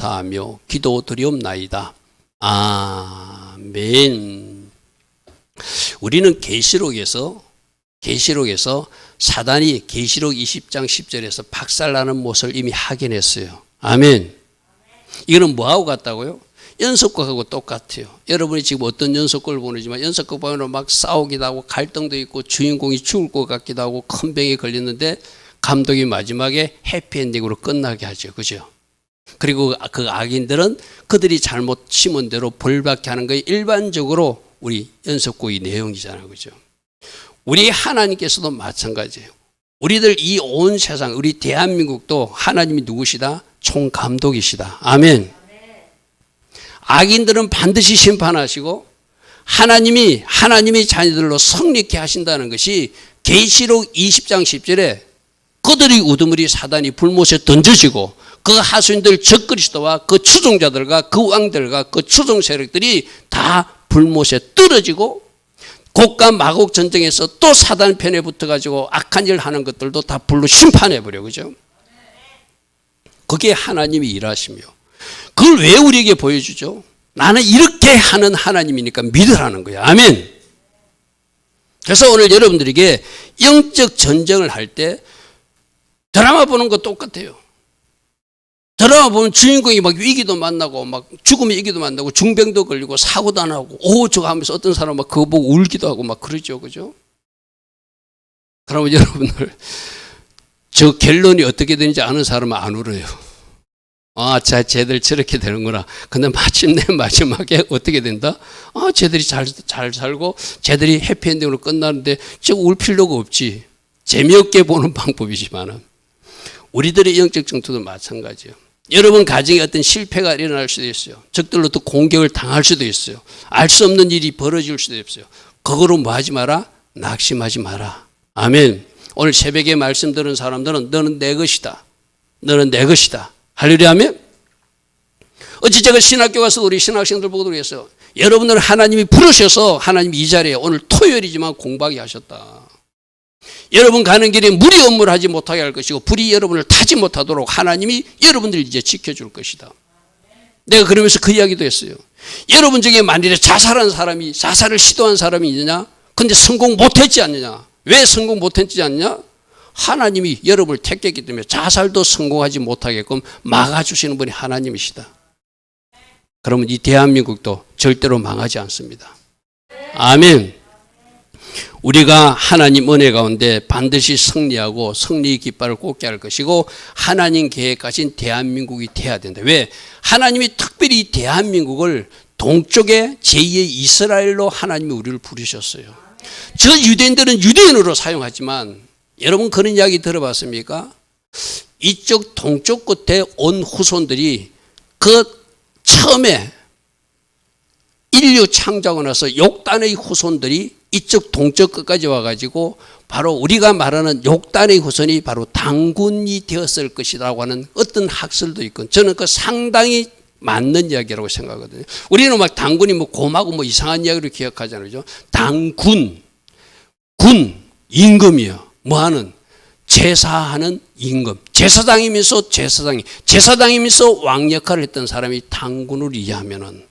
감사하며 기도드리옵나이다. 아멘. 우리는 계시록에서 사단이 계시록 20장 10절에서 박살나는 모습을 이미 확인했어요. 아멘. 이거는 뭐하고 같다고요? 연속극하고 똑같아요. 여러분이 지금 어떤 연속극을 보내지만 연속극 보면 막 싸우기도 하고 갈등도 있고 주인공이 죽을 것 같기도 하고 큰 병에 걸렸는데 감독이 마지막에 해피엔딩으로 끝나게 하죠. 그죠? 그리고 그 악인들은 그들이 잘못 심은 대로 벌받게 하는 것이 일반적으로 우리 연속극의 내용이잖아요. 그죠? 우리 하나님께서도 마찬가지예요. 우리들 이 온 세상, 우리 대한민국도 하나님이 누구시다? 총감독이시다. 아멘. 악인들은 반드시 심판하시고 하나님이 자녀들로 성립케 하신다는 것이 계시록 20장 10절에 그들의 우두머리 사단이 불못에 던져지고 그 하수인들 적그리스도와 그 추종자들과 그 왕들과 그 추종 세력들이 다 불못에 떨어지고 곡과 마곡 전쟁에서 또 사단 편에 붙어가지고 악한 일 하는 것들도 다 불로 심판해버려. 그죠? 그게 하나님이 일하시며 그걸 왜 우리에게 보여주죠? 나는 이렇게 하는 하나님이니까 믿으라는 거야. 아멘. 그래서 오늘 여러분들에게 영적 전쟁을 할 때 드라마 보는 거 똑같아요. 드라마 보면 주인공이 막 위기도 만나고 막 죽음의 위기도 만나고 중병도 걸리고 사고도 안 하고 저거 하면서 어떤 사람은 막 그거 보고 울기도 하고 막 그러죠. 그죠? 그러면 여러분들 저 결론이 어떻게 되는지 아는 사람은 안 울어요. 쟤들 저렇게 되는구나. 근데 마침내 마지막에 어떻게 된다? 쟤들이 잘 살고 쟤들이 해피엔딩으로 끝나는데 저거 울 필요가 없지. 재미없게 보는 방법이지만은 우리들의 영적 정토도 마찬가지예요. 여러분 가정에 어떤 실패가 일어날 수도 있어요. 적들로 또 공격을 당할 수도 있어요. 알 수 없는 일이 벌어질 수도 있어요. 그거로 뭐 하지 마라? 낙심하지 마라. 아멘. 오늘 새벽에 말씀 들은 사람들은 너는 내 것이다. 너는 내 것이다. 할렐루야. 아멘. 어찌 제가 신학교 가서 우리 신학생들 보고 그랬어요. 여러분들 하나님이 부르셔서 하나님이 이 자리에 오늘 토요일이지만 공부하게 하셨다. 여러분 가는 길에 무리 업무를 하지 못하게 할 것이고 불이 여러분을 타지 못하도록 하나님이 여러분들 이제 지켜줄 것이다. 내가 그러면서 그 이야기도 했어요. 여러분 중에 만일에 자살을 시도한 사람이 있느냐? 근데 성공 못했지 않느냐? 왜 성공 못했지 않느냐? 하나님이 여러분을 택했기 때문에 자살도 성공하지 못하게끔 막아주시는 분이 하나님이시다. 그러면 이 대한민국도 절대로 망하지 않습니다. 아멘. 우리가 하나님 은혜 가운데 반드시 승리하고 승리의 깃발을 꽂게 할 것이고 하나님 계획하신 대한민국이 돼야 된다. 왜? 하나님이 특별히 대한민국을 동쪽의 제2의 이스라엘로 하나님이 우리를 부르셨어요. 저 유대인들은 유대인으로 사용하지만 여러분 그런 이야기 들어봤습니까? 이쪽 동쪽 끝에 온 후손들이 그 처음에 인류 창조하고 나서 욕단의 후손들이 이쪽 동쪽 끝까지 와가지고 바로 우리가 말하는 욕단의 후손이 바로 당군이 되었을 것이라고 하는 어떤 학설도 있고 저는 그 상당히 맞는 이야기라고 생각하거든요. 우리는 막 당군이 뭐 곰하고 뭐 이상한 이야기로 기억하잖아요. 당군, 임금이요. 뭐하는? 제사하는 임금. 제사장이면서 왕 역할을 했던 사람이 당군을 이해하면은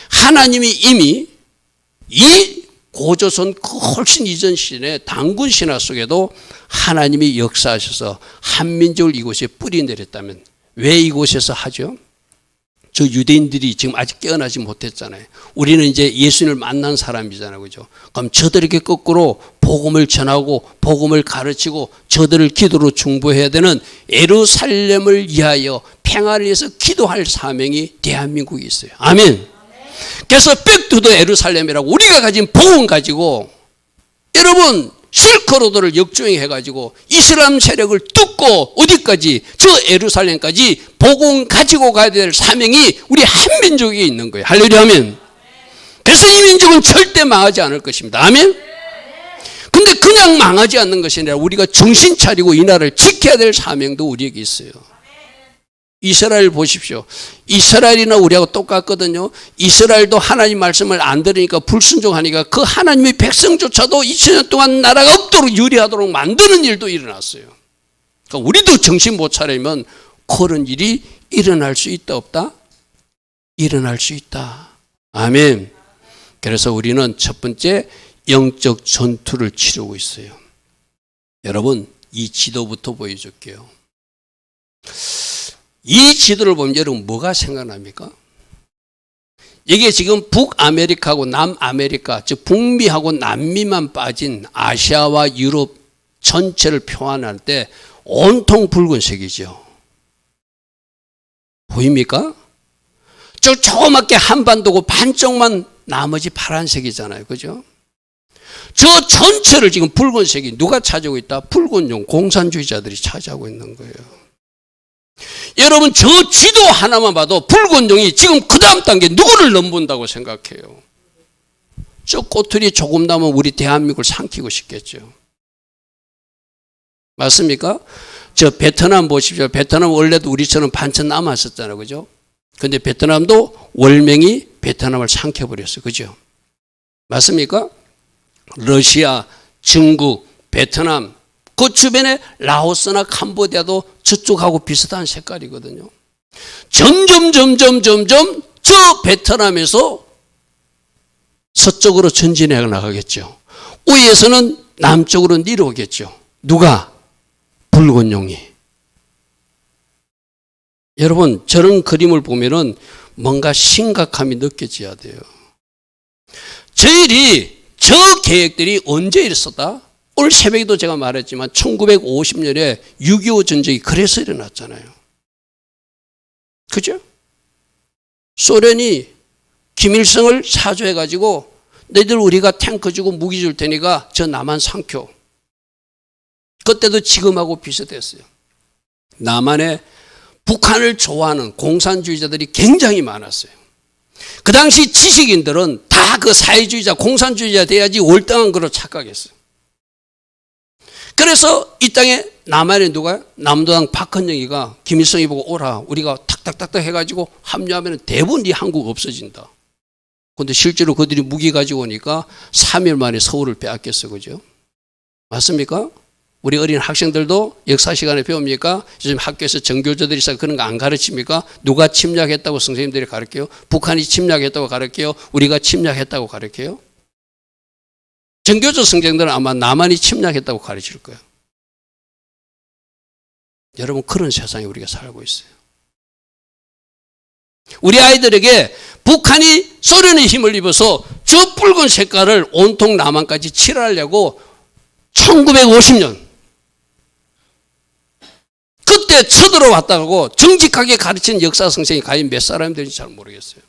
하나님이 이미 이 고조선 그 훨씬 이전 시대의 당군 신화 속에도 하나님이 역사하셔서 한민족을 이곳에 뿌리 내렸다면 왜 이곳에서 하죠? 저 유대인들이 지금 아직 깨어나지 못했잖아요. 우리는 이제 예수님을 만난 사람이잖아요. 그죠? 그럼 저들에게 거꾸로 복음을 전하고 복음을 가르치고 저들을 기도로 중보해야 되는 예루살렘을 위하여 평안을 위해서 기도할 사명이 대한민국에 있어요. 아멘. 그래서 백투더 예루살렘이라고 우리가 가진 복음 가지고 여러분 실크로드를 역주행해가지고 이슬람 세력을 뚫고 어디까지 저 예루살렘까지 복음 가지고 가야 될 사명이 우리 한민족에 있는 거예요. 할렐루야. 아멘. 그래서 이 민족은 절대 망하지 않을 것입니다. 아멘. 근데 그냥 망하지 않는 것이 아니라 우리가 정신 차리고 이 나라를 지켜야 될 사명도 우리에게 있어요. 이스라엘 보십시오. 이스라엘이나 우리하고 똑같거든요. 이스라엘도 하나님 말씀을 안 들으니까 불순종하니까 그 하나님의 백성조차도 2000년 동안 나라가 없도록 유리하도록 만드는 일도 일어났어요. 그러니까 우리도 정신 못 차리면 그런 일이 일어날 수 있다 없다? 일어날 수 있다. 아멘. 그래서 우리는 첫 번째 영적 전투를 치르고 있어요. 여러분, 이 지도부터 보여줄게요. 이 지도를 보면 여러분 뭐가 생각납니까? 이게 지금 북아메리카하고 남아메리카, 즉 북미하고 남미만 빠진 아시아와 유럽 전체를 표현할 때 온통 붉은색이죠. 보입니까? 저 조그맣게 한반도고 반쪽만 나머지 파란색이잖아요. 그죠? 저 전체를 지금 붉은색이 누가 차지하고 있다? 붉은용 공산주의자들이 차지하고 있는 거예요. 여러분, 저 지도 하나만 봐도 붉은용이 지금 그 다음 단계 누구를 넘본다고 생각해요? 저 꼬투리 조금 나면 우리 대한민국을 삼키고 싶겠죠. 맞습니까? 저 베트남 보십시오. 베트남 원래도 우리처럼 반천 남았었잖아요. 그죠? 근데 베트남도 월맹이 베트남을 삼켜버렸어요. 그죠? 맞습니까? 러시아, 중국, 베트남, 그 주변에 라오스나 캄보디아도 저쪽하고 비슷한 색깔이거든요. 점점 저 베트남에서 서쪽으로 전진해 나가겠죠. 위에서는 남쪽으로 내려오겠죠. 누가? 붉은 용이. 여러분, 저런 그림을 보면은 뭔가 심각함이 느껴져야 돼요. 저희들이 저 계획들이 언제 일어났다? 오늘 새벽에도 제가 말했지만 1950년에 6.25 전쟁이 그래서 일어났잖아요. 그죠? 소련이 김일성을 사주해가지고 너희들 우리가 탱크 주고 무기 줄 테니까 저 남한 삼켜. 그때도 지금하고 비슷했어요. 남한에 북한을 좋아하는 공산주의자들이 굉장히 많았어요. 그 당시 지식인들은 다 그 사회주의자, 공산주의자 돼야지 월등한 거로 착각했어요. 그래서 이 땅에 남한에 누가? 남도당 박헌영이가 김일성이 보고 오라. 우리가 탁탁탁탁 해가지고 합류하면 대부분 이 한국 없어진다. 근데 실제로 그들이 무기 가지고 오니까 3일 만에 서울을 빼앗겼어. 그죠? 맞습니까? 우리 어린 학생들도 역사 시간에 배웁니까? 요즘 학교에서 정교조들이 있어서 그런 거 안 가르칩니까? 누가 침략했다고 선생님들이 가르쳐요? 북한이 침략했다고 가르쳐요? 우리가 침략했다고 가르쳐요? 정교조 선생들은 아마 남한이 침략했다고 가르칠 거예요. 여러분, 그런 세상에 우리가 살고 있어요. 우리 아이들에게 북한이 소련의 힘을 입어서 저 붉은 색깔을 온통 남한까지 칠하려고 1950년 그때 쳐들어왔다고 정직하게 가르친 역사 선생이 과연 몇 사람이 되는지 잘 모르겠어요.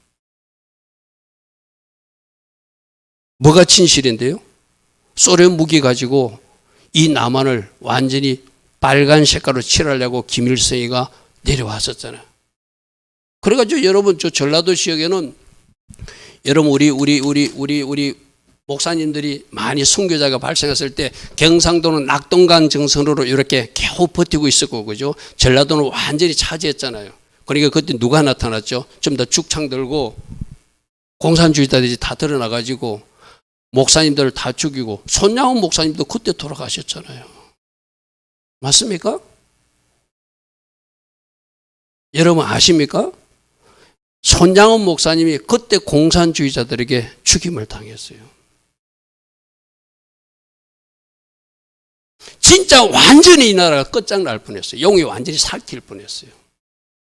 뭐가 진실인데요? 소련 무기 가지고 이 남한을 완전히 빨간 색깔로 칠하려고 김일성이가 내려왔었잖아요. 그래가지고 여러분 저 전라도 지역에는 여러분 우리 목사님들이 많이 선교자가 발생했을 때 경상도는 낙동강 정선으로 이렇게 겨우 버티고 있었고, 그죠? 전라도는 완전히 차지했잖아요. 그러니까 그때 누가 나타났죠? 좀 더 죽창 들고 공산주의자들이 다 드러나가지고 목사님들을 다 죽이고 손양훈 목사님도 그때 돌아가셨잖아요. 맞습니까? 여러분 아십니까? 손양훈 목사님이 그때 공산주의자들에게 죽임을 당했어요. 진짜 완전히 이 나라가 끝장날 뻔했어요. 용이 완전히 삭힐 뻔했어요.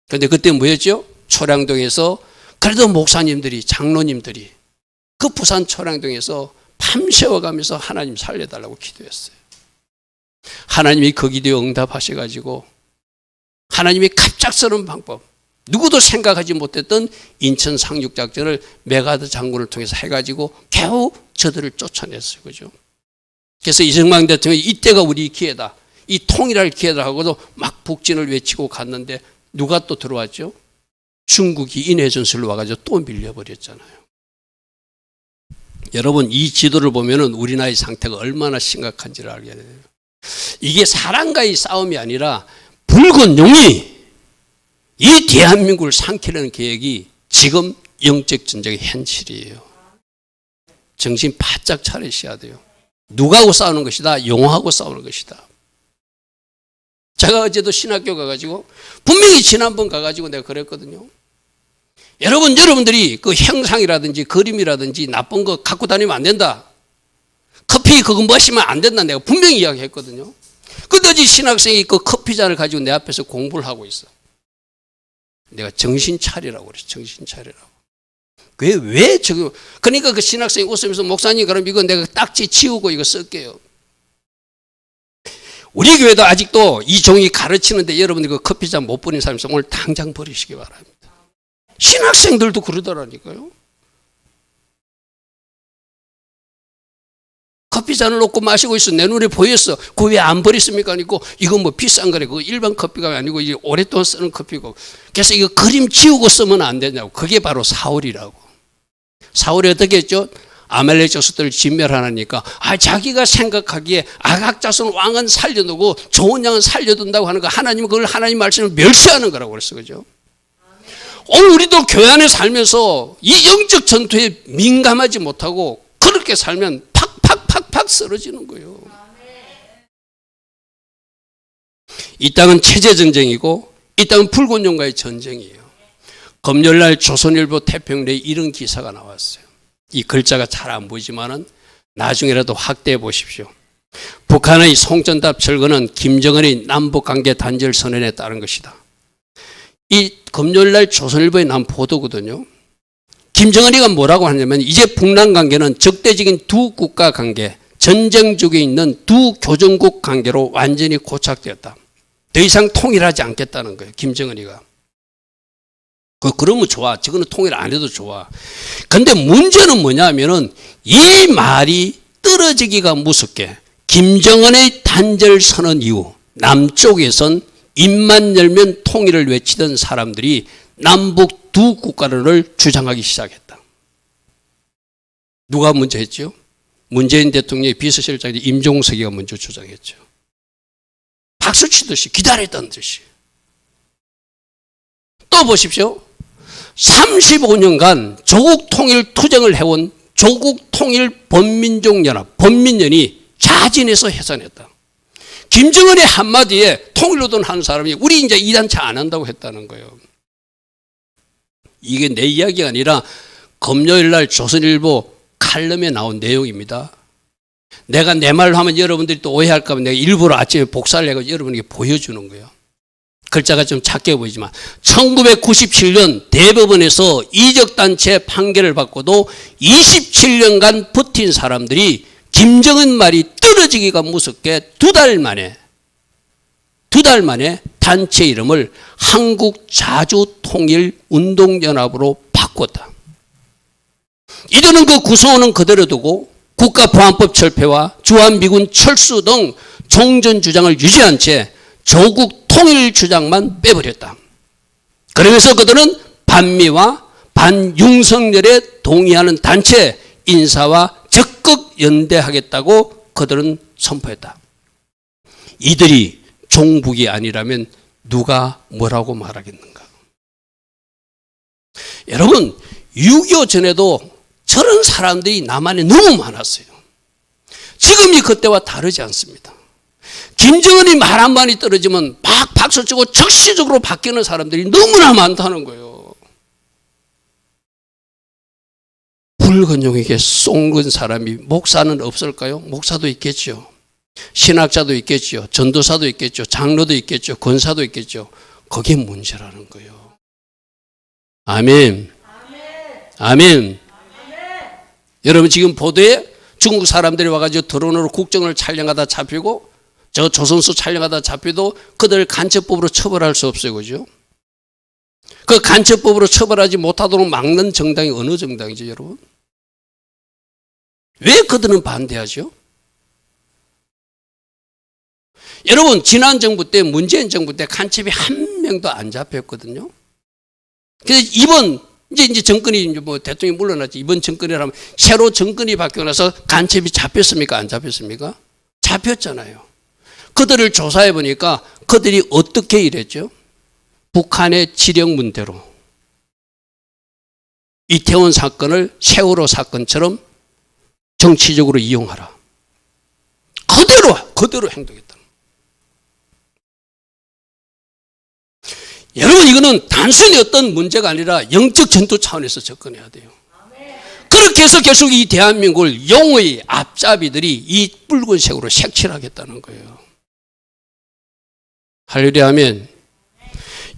그런데 그때 뭐였죠? 초량동에서 그래도 목사님들이, 장로님들이 그 부산 초량동에서 밤새워가면서 하나님 살려달라고 기도했어요. 하나님이 그 기도에 응답하셔가지고 하나님이 갑작스러운 방법, 누구도 생각하지 못했던 인천 상륙작전을 메가드 장군을 통해서 해가지고 겨우 저들을 쫓아냈어요. 그죠? 그래서 이승만 대통령이 이때가 우리 기회다, 이 통일할 기회다 하고도 막 북진을 외치고 갔는데 누가 또 들어왔죠? 중국이 인해전술로 와가지고 또 밀려버렸잖아요. 여러분 이 지도를 보면은 우리나라의 상태가 얼마나 심각한지를 알게 돼요. 이게 사람과의 싸움이 아니라 붉은 용이 이 대한민국을 삼키려는 계획이 지금 영적 전쟁의 현실이에요. 정신 바짝 차리셔야 돼요. 누구하고 싸우는 것이다? 용하고 싸우는 것이다. 제가 어제도 신학교 가가지고 분명히 지난번 가가지고 내가 그랬거든요. 여러분들이 그 형상이라든지 그림이라든지 나쁜 거 갖고 다니면 안 된다. 커피 그거 마시면 안 된다. 내가 분명히 이야기했거든요. 근데 어제 신학생이 그 커피잔을 가지고 내 앞에서 공부를 하고 있어. 내가 정신 차리라고 그랬어. 정신 차리라고. 왜 저거. 그러니까 그 신학생이 웃으면서 목사님 그럼 이거 내가 딱지 치우고 이거 쓸게요. 우리 교회도 아직도 이 종이 가르치는데 여러분들 그 커피잔 못 버린 사람 있으면 오늘 당장 버리시기 바랍니다. 신학생들도 그러더라니까요. 커피잔을 놓고 마시고 있어. 내 눈에 보였어. 그거 왜 안 버렸습니까? 아니고 이건 뭐 비싼 거래. 그거 일반 커피가 아니고 이제 오랫동안 쓰는 커피고. 그래서 이거 그림 지우고 쓰면 안 되냐고. 그게 바로 사울이라고. 사울이 어떻게 했죠? 아말렉 족속들을 진멸하니까 자기가 생각하기에 아각자손 왕은 살려두고 좋은 양은 살려둔다고 하는 거 하나님은 그걸 하나님 말씀을 멸시하는 거라고 그랬어. 그죠? 오늘 우리도 교회 안에 살면서 이 영적 전투에 민감하지 못하고 그렇게 살면 팍팍팍팍 쓰러지는 거예요. 이 땅은 체제 전쟁이고 이 땅은 불곤종과의 전쟁이에요. 금요일날 조선일보 태평로에 이런 기사가 나왔어요. 이 글자가 잘 안 보이지만은 나중에라도 확대해 보십시오. 북한의 송전탑 철거는 김정은의 남북관계 단절 선언에 따른 것이다. 이 금요일날 조선일보에 난 보도거든요. 김정은이가 뭐라고 하냐면 이제 북남 관계는 적대적인 두 국가 관계, 전쟁 중에 있는 두 교전국 관계로 완전히 고착되었다. 더 이상 통일하지 않겠다는 거예요. 김정은이가. 그러면 좋아. 저거는 통일 안 해도 좋아. 근데 문제는 뭐냐면은 이 말이 떨어지기가 무섭게 김정은의 단절 선언 이후 남쪽에선 입만 열면 통일을 외치던 사람들이 남북 두 국가를 주장하기 시작했다. 누가 먼저 했죠? 문재인 대통령의 비서실장이 임종석이가 먼저 주장했죠. 박수 치듯이 기다렸다는 듯이. 또 보십시오. 35년간 조국 통일 투쟁을 해온 조국 통일 범민족연합, 범민연이 자진해서 해산했다. 김정은의 한마디에 통일로돈 하는 사람이 우리 이제 이 단체 안 한다고 했다는 거예요. 이게 내 이야기가 아니라 금요일 날 조선일보 칼럼에 나온 내용입니다. 내가 내 말로 하면 여러분들이 또 오해할까 봐 내가 일부러 아침에 복사를 해가지고 여러분에게 보여주는 거예요. 글자가 좀 작게 보이지만 1997년 대법원에서 이적단체 판결을 받고도 27년간 버틴 사람들이 김정은 말이 떨어지기가 무섭게 두 달 만에 단체 이름을 한국자주통일운동연합으로 바꿨다. 이들은 그 구성원은 그대로 두고 국가보안법 철폐와 주한미군 철수 등 종전 주장을 유지한 채 조국 통일 주장만 빼버렸다. 그러면서 그들은 반미와 반윤석열에 동의하는 단체 인사와 적극 연대하겠다고 그들은 선포했다. 이들이 종북이 아니라면 누가 뭐라고 말하겠는가? 여러분 6.25 전에도 저런 사람들이 남한에 너무 많았어요. 지금이 그때와 다르지 않습니다. 김정은이 말 한마디 떨어지면 막 박수치고 적시적으로 바뀌는 사람들이 너무나 많다는 거예요. 불건용에게 쏜건 사람이 목사는 없을까요? 목사도 있겠죠. 신학자도 있겠죠. 전도사도 있겠죠. 장로도 있겠죠. 권사도 있겠죠. 그게 문제라는 거예요. 아멘. 아멘. 여러분 지금 보도에 중국 사람들이 와가지고 드론으로 국정을 촬영하다 잡히고 저 조선소 촬영하다 잡혀도 그들 간첩법으로 처벌할 수 없어요. 그죠? 그 간첩법으로 처벌하지 못하도록 막는 정당이 어느 정당이죠, 여러분? 왜 그들은 반대하죠? 여러분, 지난 정부 때, 문재인 정부 때 간첩이 한 명도 안 잡혔거든요. 그래서 이번, 이제 정권이 뭐 대통령이 물러났지. 이번 정권이라면 새로 정권이 바뀌고 나서 간첩이 잡혔습니까? 안 잡혔습니까? 잡혔잖아요. 그들을 조사해 보니까 그들이 어떻게 일했죠? 북한의 지령문대로 이태원 사건을 세월호 사건처럼 정치적으로 이용하라. 그대로 행동했다. 여러분, 이거는 단순히 어떤 문제가 아니라 영적 전투 차원에서 접근해야 돼요. 그렇게 해서 계속 이 대한민국을 용의 앞잡이들이 이 붉은색으로 색칠하겠다는 거예요. 할렐루야 하면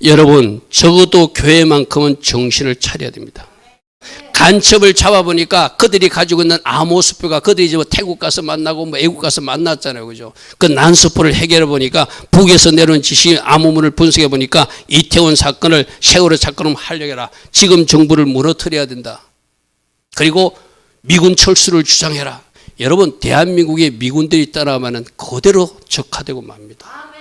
여러분, 적어도 교회만큼은 정신을 차려야 됩니다. 간첩을 잡아보니까 그들이 가지고 있는 암호수표가, 그들이 이제 태국 가서 만나고 애국 가서 만났잖아요. 그죠? 그 난수표를 해결해 보니까 북에서 내려온 지시 암호문을 분석해 보니까 이태원 사건을 세월호 사건으로 하려고 해라. 지금 정부를 무너뜨려야 된다. 그리고 미군 철수를 주장해라. 여러분, 대한민국에 미군들이 따라가면 그대로 적화되고 맙니다.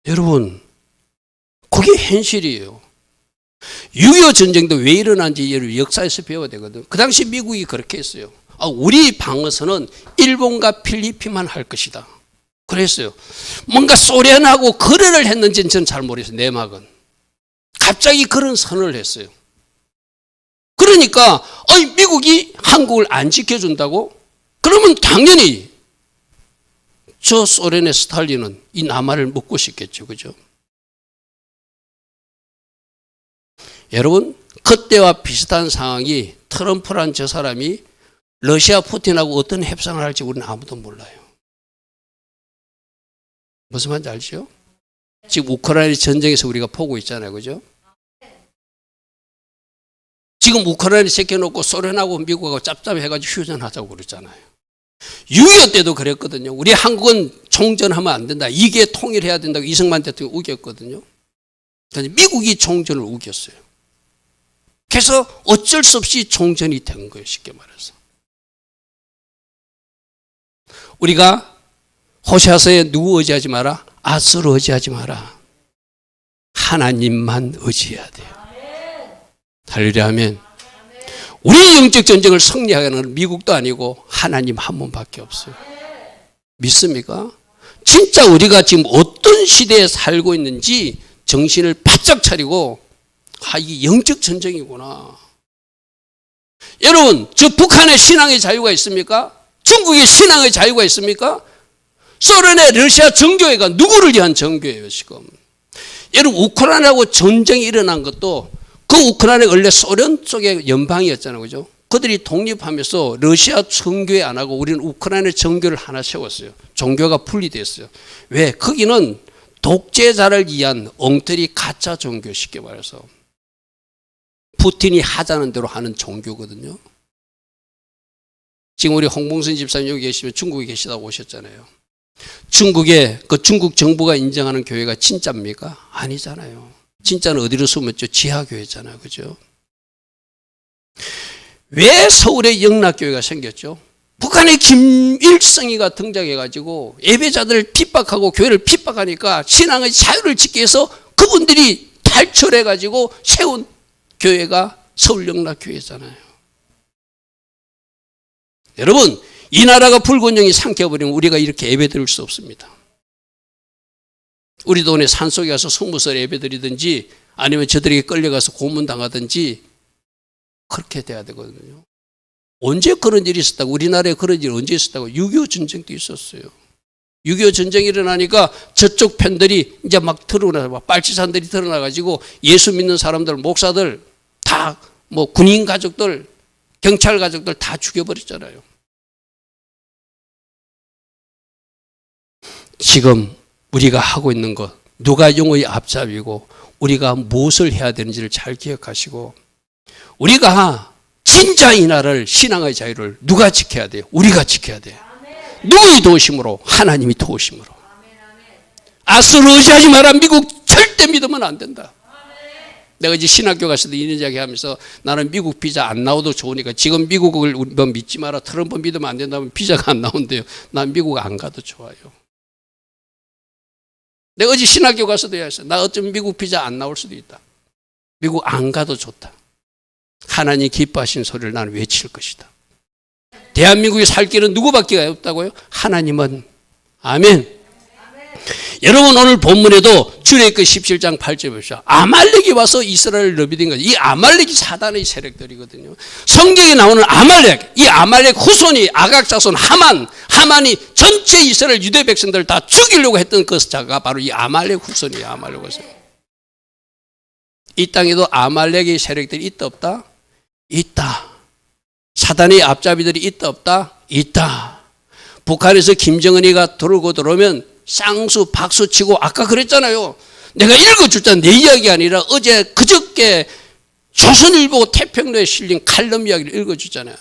여러분, 그게 현실이에요. 6.25 전쟁도 왜 일어난지 역사에서 배워야 되거든. 그 당시 미국이 그렇게 했어요. 우리 방어선은 일본과 필리핀만 할 것이다. 그랬어요. 뭔가 소련하고 거래를 했는지는 저는 잘 모르겠어요. 내막은. 갑자기 그런 선언을 했어요. 그러니까 미국이 한국을 안 지켜준다고? 그러면 당연히 저 소련의 스탈린은 이 남한을 먹고 싶겠죠. 그죠? 여러분, 그때와 비슷한 상황이 트럼프란 저 사람이 러시아 푸틴하고 어떤 협상을 할지 우리는 아무도 몰라요. 무슨 말인지 알죠? 지금 우크라이나 전쟁에서 우리가 보고 있잖아요. 그죠? 지금 우크라이나 제껴놓고 소련하고 미국하고 짭짭해가지고 휴전하자고 그러잖아요. 6.25 때도 그랬거든요. 우리 한국은 총전하면 안 된다. 이게 통일해야 된다고 이승만 대통령이 우겼거든요. 그런데 미국이 총전을 우겼어요. 그래서 어쩔 수 없이 총전이 된 거예요. 쉽게 말해서. 우리가 호세아서에 누구 의지하지 마라? 아스를 의지하지 마라. 하나님만 의지해야 돼요. 할렐루야 하면 우리 영적 전쟁을 승리하는 미국도 아니고 하나님 한 분밖에 없어요. 믿습니까? 진짜 우리가 지금 어떤 시대에 살고 있는지 정신을 바짝 차리고 이게 영적 전쟁이구나. 여러분, 저 북한의 신앙의 자유가 있습니까? 중국의 신앙의 자유가 있습니까? 소련의 러시아 정교회가 누구를 위한 정교회예요 지금? 여러분, 우크라이나하고 전쟁이 일어난 것도 그 우크라이나가 원래 소련 쪽의 연방이었잖아요. 그죠? 그들이 독립하면서 러시아 정교회 안 하고 우리는 우크라이나 정교를 하나 세웠어요. 종교가 분리됐어요. 왜? 거기는 독재자를 위한 엉터리 가짜 종교, 쉽게 말해서. 푸틴이 하자는 대로 하는 종교거든요. 지금 우리 홍봉선 집사님 여기 계시면 중국에 계시다고 오셨잖아요. 중국에 그 중국 정부가 인정하는 교회가 진짜입니까? 아니잖아요. 진짜는 어디로 숨었죠? 지하교회잖아요. 그죠? 왜 서울에 영락교회가 생겼죠? 북한의 김일성이가 등장해가지고 예배자들을 핍박하고 교회를 핍박하니까 신앙의 자유를 지키기 위해서 그분들이 탈출해가지고 세운 교회가 서울 영락교회잖아요. 여러분, 이 나라가 붉은 영이 삼켜버리면 우리가 이렇게 예배 드릴 수 없습니다. 우리 동네 산속에 가서 성무설 예배 드리든지 아니면 저들에게 끌려가서 고문당하든지 그렇게 돼야 되거든요. 언제 그런 일이 있었다고? 우리나라에 그런 일이 언제 있었다고? 6.25 전쟁도 있었어요. 6.25 전쟁이 일어나니까 저쪽 편들이 이제 막 드러나, 빨치산들이 드러나가지고 예수 믿는 사람들, 목사들 다 뭐 군인 가족들, 경찰 가족들 다 죽여버렸잖아요. 지금 우리가 하고 있는 것, 누가 용의 앞잡이고 우리가 무엇을 해야 되는지를 잘 기억하시고, 우리가 진짜 이 나라를, 신앙의 자유를 누가 지켜야 돼요? 우리가 지켜야 돼요. 누구의 도우심으로? 하나님이 도우심으로. 아스를 의지하지 마라. 미국 절대 믿으면 안 된다. 내가 이제 신학교 갔을 때 이런 이야기 하면서 나는 미국 비자 안 나와도 좋으니까, 지금 미국을 뭐 믿지 마라, 트럼프 믿으면 안 된다면 비자가 안 나온대요. 난 미국 안 가도 좋아요. 내가 어제 신학교 가서도 얘기했어요. 나 어쩌면 미국 비자 안 나올 수도 있다. 미국 안 가도 좋다. 하나님 기뻐하신 소리를 나는 외칠 것이다. 대한민국에 살 길은 누구밖에 없다고요? 하나님은. 아멘. 여러분 오늘 본문에도 출애굽기 17장 8절 보십시오. 아말렉이 와서 이스라엘을 넘어든 거죠. 이 아말렉이 사단의 세력들이거든요. 성경에 나오는 아말렉, 이 아말렉 후손이 아각 자손 하만이 전체 이스라엘 유대 백성들을 다 죽이려고 했던 그 자가 바로 이 아말렉 후손이에요. 아말렉 후손. 이 땅에도 아말렉의 세력들이 있다 없다? 있다. 사단의 앞잡이들이 있다 없다? 있다. 북한에서 김정은이가 들어오면 쌍수 박수 치고 아까 그랬잖아요. 내가 읽어줬잖아. 내 이야기 아니라 어제 그저께 조선일보 태평로에 실린 칼럼 이야기를 읽어줬잖아요.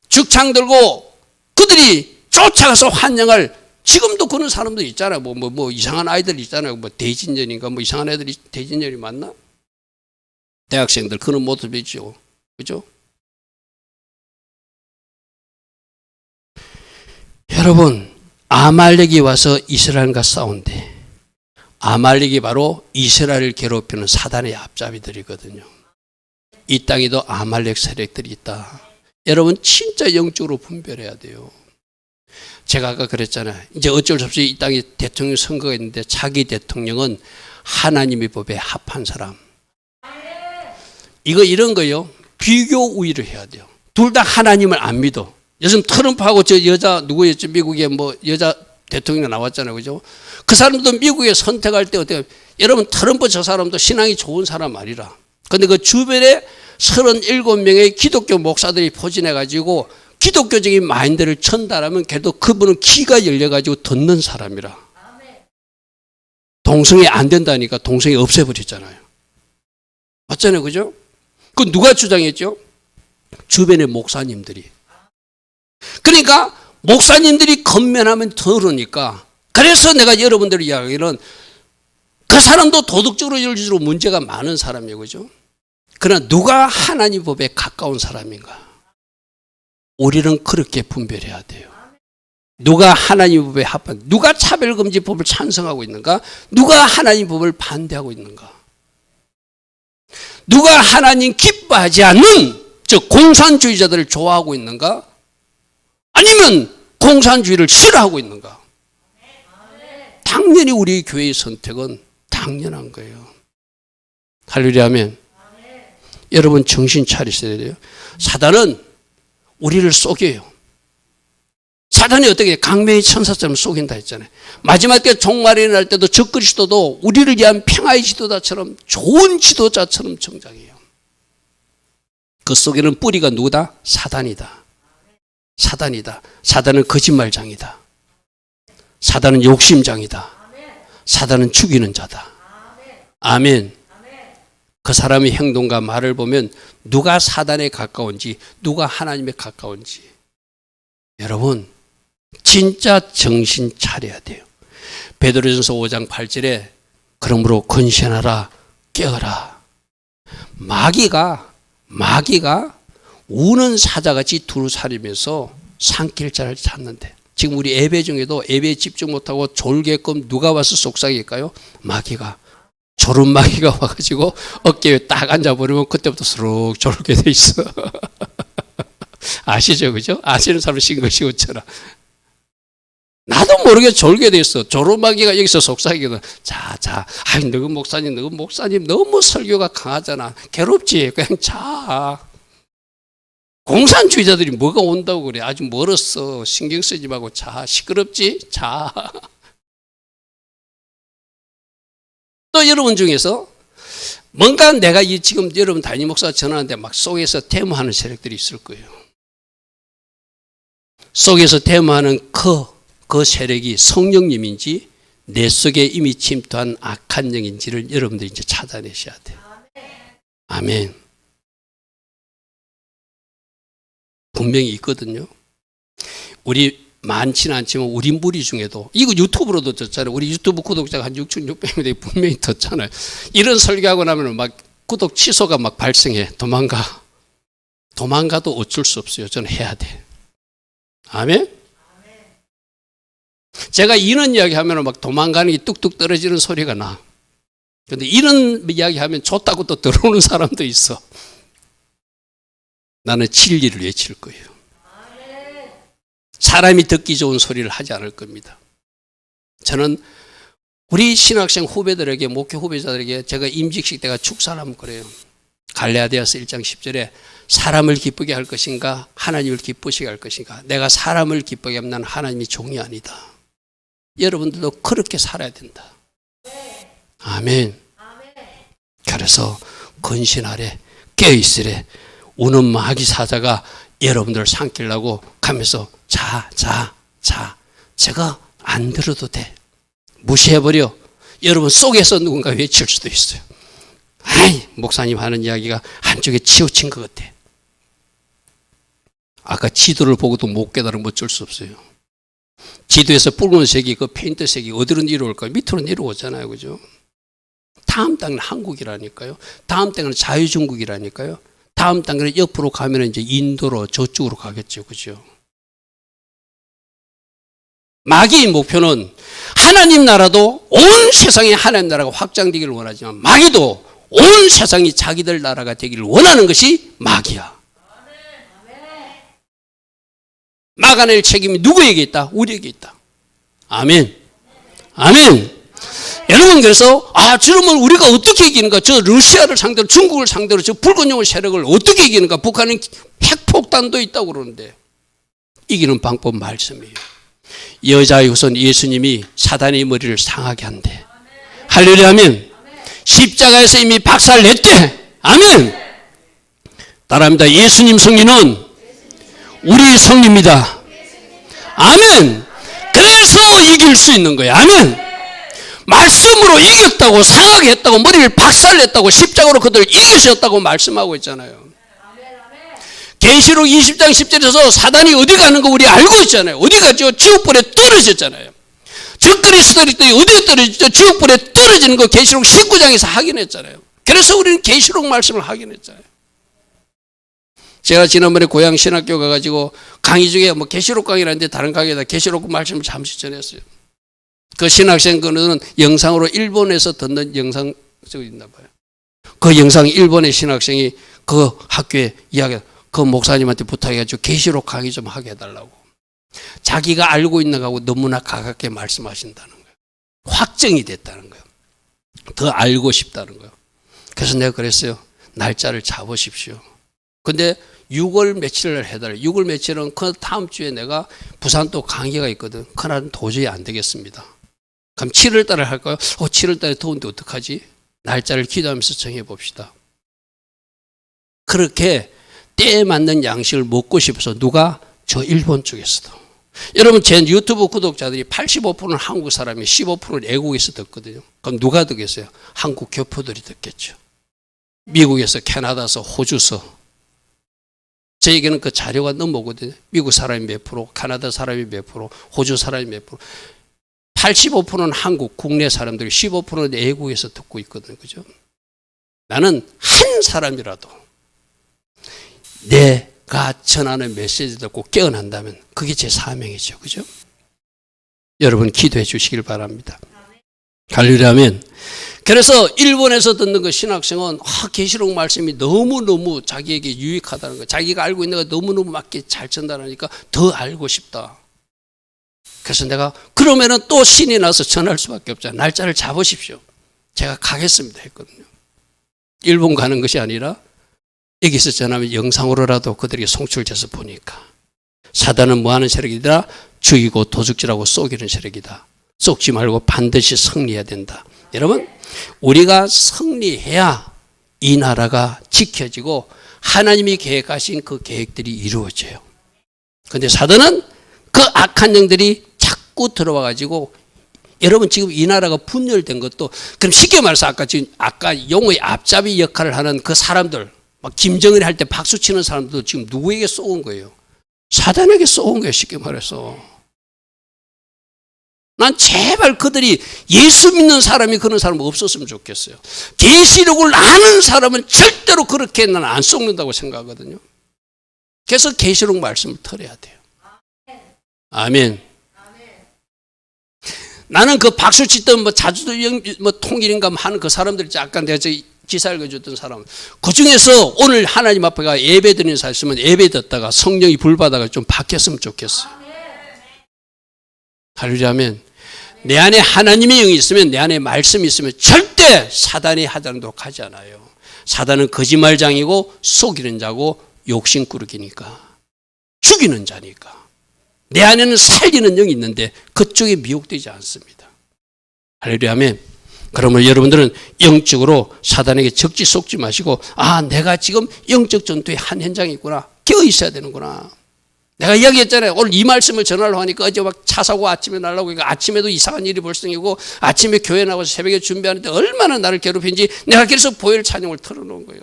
죽창 들고 그들이 쫓아가서 환영할, 지금도 그런 사람들 있잖아요. 뭐 이상한 아이들 있잖아요. 뭐 대진년인가 뭐 이상한 애들이, 대진년이 맞나? 대학생들 그런 모습이죠. 그죠? 여러분, 아말렉이 와서 이스라엘과 싸운대. 아말렉이 바로 이스라엘을 괴롭히는 사단의 앞잡이들이거든요. 이 땅에도 아말렉 세력들이 있다. 여러분 진짜 영적으로 분별해야 돼요. 제가 아까 그랬잖아요. 이제 어쩔 수 없이 이 땅에 대통령 선거가 있는데 자기 대통령은 하나님의 법에 합한 사람. 이런 거요. 비교 우위를 해야 돼요. 둘 다 하나님을 안 믿어. 요즘 트럼프하고 저 여자 누구였죠? 미국에 뭐 여자 대통령 나왔잖아요. 그죠? 그 사람도 미국에 선택할 때 어때요? 여러분 트럼프 저 사람도 신앙이 좋은 사람 아니라. 근데 그 주변에 37명의 기독교 목사들이 포진해가지고 기독교적인 마인드를 전달하면 그래도 그분은 귀가 열려가지고 듣는 사람이라. 동성애 안 된다니까 동성애 없애버렸잖아요. 맞잖아요. 그죠? 그 누가 주장했죠? 주변의 목사님들이. 그러니까 목사님들이 건면하면 들으니까, 그래서 내가 여러분들 이야기는 그 사람도 도덕적으로 윤리적으로 문제가 많은 사람이에요. 그죠? 그러나 누가 하나님 법에 가까운 사람인가? 우리는 그렇게 분별해야 돼요. 누가 하나님 법에 합한, 누가 차별금지법을 찬성하고 있는가? 누가 하나님 법을 반대하고 있는가? 누가 하나님 기뻐하지 않는, 즉 공산주의자들을 좋아하고 있는가? 아니면 공산주의를 싫어하고 있는가? 당연히 우리 교회의 선택은 당연한 거예요. 할렐루야 아멘. 여러분 정신 차리셔야 돼요. 사단은 우리를 속여요. 사단이 어떻게 강매의 천사처럼 속인다 했잖아요. 마지막 때 종말이 날 때도 적그리스도도 우리를 위한 평화의 지도자처럼, 좋은 지도자처럼 정장해요. 그 속에는 뿌리가 누구다? 사단이다. 사단이다. 사단은 거짓말장이다. 사단은 욕심장이다. 사단은 죽이는 자다. 아멘. 그 사람의 행동과 말을 보면 누가 사단에 가까운지, 누가 하나님에 가까운지. 여러분 진짜 정신 차려야 돼요. 베드로전서 5장 8절에 그러므로 근신하라, 깨어라. 마귀가 우는 사자같이 두루살이면서 산길자를 찾는데, 지금 우리 예배 중에도 예배에 집중 못하고 졸게끔 누가 와서 속삭일까요? 마귀가. 졸은 마귀가 와가지고 어깨에 딱 앉아버리면 그때부터 스르륵 졸게 돼 있어. 아시죠? 그죠? 아시는 사람 싱글싱글처럼. 나도 모르게 졸게 돼 있어. 졸은 마귀가 여기서 속삭이거든. 자. 아이, 너희 목사님 너무 설교가 강하잖아. 괴롭지? 그냥 자. 공산주의자들이 뭐가 온다고 그래. 아직 멀었어. 신경 쓰지 말고 자. 시끄럽지? 자. 또 여러분 중에서 뭔가 내가 지금 여러분 담임 목사가 전하는데 막 속에서 데모하는 세력들이 있을 거예요. 속에서 데모하는 그 세력이 성령님인지 내 속에 이미 침투한 악한 영인지를 여러분들이 이제 찾아내셔야 돼요. 아멘. 분명히 있거든요. 우리 많지는 않지만 우리 무리 중에도, 이거 유튜브로도 듣잖아요. 우리 유튜브 구독자가 한 6,600명이 분명히 듣잖아요. 이런 설교하고 나면 막 구독 취소가 막 발생해. 도망가도 어쩔 수 없어요. 저는 해야 돼. 아멘? 제가 이런 이야기 하면 막 도망가는 게 뚝뚝 떨어지는 소리가 나. 근데 이런 이야기 하면 좋다고 또 들어오는 사람도 있어. 나는 진리를 외칠 거예요. 사람이 듣기 좋은 소리를 하지 않을 겁니다. 저는 우리 신학생 후배들에게, 목회 후배자들에게 제가 임직식 때가 축사를 하면 그래요. 갈라디아서 1장 10절에 사람을 기쁘게 할 것인가 하나님을 기쁘시게 할 것인가. 내가 사람을 기쁘게 하면 난 하나님이 종이 아니다. 여러분들도 그렇게 살아야 된다. 아멘. 그래서 근신하래, 깨어있으래. 우는 마귀 사자가 여러분들을 삼키려고 가면서 자. 제가 안 들어도 돼. 무시해버려. 여러분 속에서 누군가 외칠 수도 있어요. 아이, 목사님 하는 이야기가 한쪽에 치우친 것 같아. 아까 지도를 보고도 못 깨달은 거 어쩔 수 없어요. 지도에서 붉은색이 그 페인트색이 어디로 내려올까요? 밑으로 내려오잖아요. 그죠? 다음 땅은 한국이라니까요. 다음 땅은 자유중국이라니까요. 다음 땅은 옆으로 가면 이제 인도로 저쪽으로 가겠죠. 그죠? 마귀의 목표는 하나님 나라도 온 세상에 하나님 나라가 확장되기를 원하지만 마귀도 온 세상이 자기들 나라가 되기를 원하는 것이 마귀야. 막아낼 책임이 누구에게 있다? 우리에게 있다. 아멘. 아멘. 여러분, 그래서 저러면 우리가 어떻게 이기는가? 저 러시아를 상대로, 중국을 상대로 저 불꽃용을 세력을 어떻게 이기는가? 북한은 핵폭탄도 있다고 그러는데 이기는 방법 말씀이에요. 여자의 후손 예수님이 사단의 머리를 상하게 한대. 할렐루야. 아멘. 십자가에서 이미 박살냈대. 아멘. 따라합니다. 예수님 승리는 우리 승리입니다. 아멘. 그래서 이길 수 있는 거예요. 아멘. 말씀으로 이겼다고, 상하게 했다고, 머리를 박살냈다고, 십자가로 그들을 이기셨다고 말씀하고 있잖아요. 계시록 20장 10절에서 사단이 어디 가는 거 우리 알고 있잖아요. 어디 가죠? 지옥불에 떨어졌잖아요. 저 그리스도들이 어디에 떨어지죠? 지옥불에 떨어지는 거 계시록 19장에서 확인했잖아요. 그래서 우리는 계시록 말씀을 확인했잖아요. 제가 지난번에 고향 신학교 가가지고 강의 중에 뭐 계시록 강의라는데 다른 강의에다 계시록 말씀을 잠시 전했어요. 그 신학생 거는 영상으로 일본에서 듣는 영상 저기 있나 봐요. 그 영상 일본의 신학생이 그 학교에 이야기, 그 목사님한테 부탁해가지고 계시록 강의 좀 하게 해달라고. 자기가 알고 있는 거하고 너무나 가깝게 말씀하신다는 거예요. 확정이 됐다는 거예요. 더 알고 싶다는 거예요. 그래서 내가 그랬어요. 날짜를 잡으십시오. 근데 6월 며칠을 해달래요. 6월 며칠은 그 다음 주에 내가 부산 또 강의가 있거든. 그날은 도저히 안 되겠습니다. 그럼 7월 달에 할까요? 7월 달에 더운데 어떡하지? 날짜를 기도하면서 정해봅시다. 그렇게 때에 맞는 양식을 먹고 싶어서 누가? 저 일본 쪽에서도. 여러분, 제 유튜브 구독자들이 85%는 한국 사람이 15%는 외국에서 듣거든요. 그럼 누가 듣겠어요? 한국 교포들이 듣겠죠. 미국에서, 캐나다에서, 호주에서. 저에게는 그 자료가 넘어오거든요. 미국 사람이 몇 프로, 캐나다 사람이 몇 프로, 호주 사람이 몇 프로. 85%는 한국, 국내 사람들이 15%는 외국에서 듣고 있거든요. 그죠? 나는 한 사람이라도 내가 전하는 메시지 듣고 깨어난다면 그게 제 사명이죠. 그죠? 여러분 기도해 주시길 바랍니다. 할렐루야면. 그래서 일본에서 듣는 그 신학생은 계시록 말씀이 너무너무 자기에게 유익하다는 거, 자기가 알고 있는 거 너무너무 맞게 잘 전달하니까 더 알고 싶다. 그래서 내가 그러면은 또 신이 나서 전할 수밖에 없잖아요. 날짜를 잡으십시오. 제가 가겠습니다 했거든요. 일본 가는 것이 아니라 여기서 전하면 영상으로라도 그들에게 송출돼서 보니까 사단은 뭐하는 세력이더라? 죽이고 도둑질하고 쏘기는 세력이다. 쏘지 말고 반드시 승리해야 된다. 여러분, 우리가 승리해야 이 나라가 지켜지고 하나님이 계획하신 그 계획들이 이루어져요. 그런데 사단은 그 악한 영들이 자꾸 들어와 가지고, 여러분 지금 이 나라가 분열된 것도, 그럼 쉽게 말해서 아까 용의 앞잡이 역할을 하는 그 사람들, 막 김정일이 할 때 박수 치는 사람들도 지금 누구에게 쏘은 거예요? 사단에게 쏘은 거예요. 쉽게 말해서. 난 제발 그들이 예수 믿는 사람이 그런 사람 없었으면 좋겠어요. 계시록을 아는 사람은 절대로 그렇게 난 안 쏘는다고 생각하거든요. 그래서 계시록 말씀을 털어야 돼요. 아멘. 나는 그 박수 치던 뭐 자주도 뭐 통일인가 하는 그 사람들, 아까 내가 기사 읽어줬던 사람, 그 중에서 오늘 하나님 앞에가 예배 드리는 사람 있으면 예배 듣다가 성령이 불 받아가 좀 바뀌었으면 좋겠어요. 할렐루야. 아멘. 내 안에 하나님의 영이 있으면, 내 안에 말씀이 있으면 절대 사단이 하자도록 하지 않아요. 사단은 거짓말장이고 속이는 자고 욕심꾸러기니까, 죽이는 자니까. 내 안에는 살리는 영이 있는데 그쪽에 미혹되지 않습니다. 할렐루야 아멘. 그러면 여러분들은 영적으로 사단에게 적지 속지 마시고, 내가 지금 영적 전투의 한 현장에 있구나, 깨어 있어야 되는구나. 내가 이야기했잖아요. 오늘 이 말씀을 전하려고 하니까 어제 막 차 사고 아침에 날라고, 그러니까 아침에도 이상한 일이 벌써이고, 아침에 교회 나가서 새벽에 준비하는데 얼마나 나를 괴롭힌지 내가 그래서 보혈 찬양을 틀어놓은 거예요.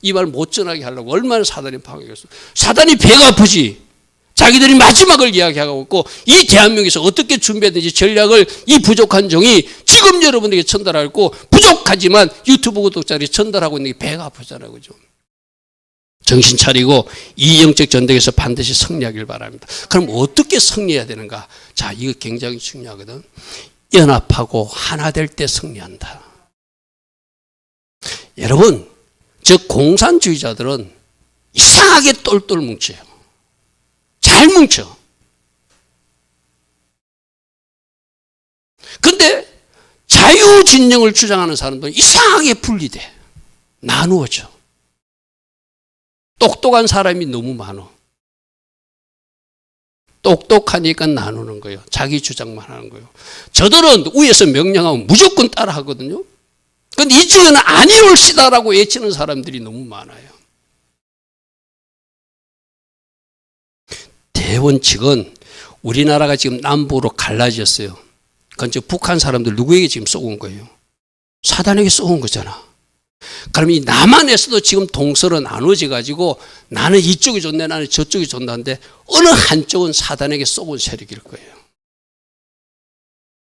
이 말 못 전하게 하려고 얼마나 사단이 방해했어. 사단이 배가 아프지. 자기들이 마지막을 이야기하고 있고, 이 대한민국에서 어떻게 준비했는지 전략을 이 부족한 종이 지금 여러분에게 전달하고, 부족하지만 유튜브 구독자들이 전달하고 있는 게 배가 아프잖아요. 그죠? 정신 차리고 이 영적 전쟁에서 반드시 승리하길 바랍니다. 그럼 어떻게 승리해야 되는가? 자, 이거 굉장히 중요하거든. 연합하고 하나 될 때 승리한다. 여러분, 저 공산주의자들은 이상하게 똘똘 뭉쳐요. 잘 뭉쳐. 근데 자유진영을 주장하는 사람들은 이상하게 분리돼. 나누어져. 똑똑한 사람이 너무 많아. 똑똑하니까 나누는 거예요. 자기 주장만 하는 거예요. 저들은 위에서 명령하면 무조건 따라 하거든요. 근데 이쪽에는 아니올시다라고 외치는 사람들이 너무 많아요. 대원칙은 우리나라가 지금 남부로 갈라졌어요. 그건 저 북한 사람들 누구에게 지금 쏘은 거예요? 사단에게 쏘은 거잖아. 그럼 이 남한에서도 지금 동서로 나눠져 가지고 나는 이쪽이 좋네, 나는 저쪽이 좋다는데 어느 한쪽은 사단에게 쏘은 세력일 거예요.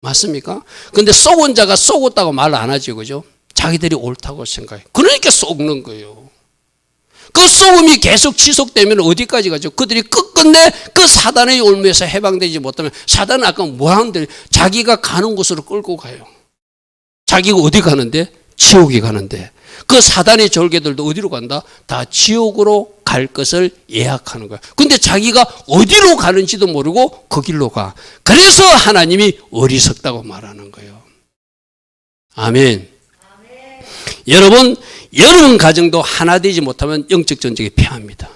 맞습니까? 근데 쏘은 자가 쏘았다고 말 안 하죠. 그죠? 자기들이 옳다고 생각해. 그러니까 쏘는 거예요. 그 쏘음이 계속 지속되면 어디까지 가죠? 그들이 끝끝내 그 사단의 올무에서 해방되지 못하면, 사단은 아까 뭐 하는데 자기가 가는 곳으로 끌고 가요. 자기가 어디 가는데? 지옥이 가는데. 그 사단의 졸개들도 어디로 간다? 다 지옥으로 갈 것을 예약하는 거야. 근데 자기가 어디로 가는지도 모르고 그 길로 가. 그래서 하나님이 어리석다고 말하는 거예요. 아멘. 여러분 가정도 하나 되지 못하면 영적 전쟁에 패합니다.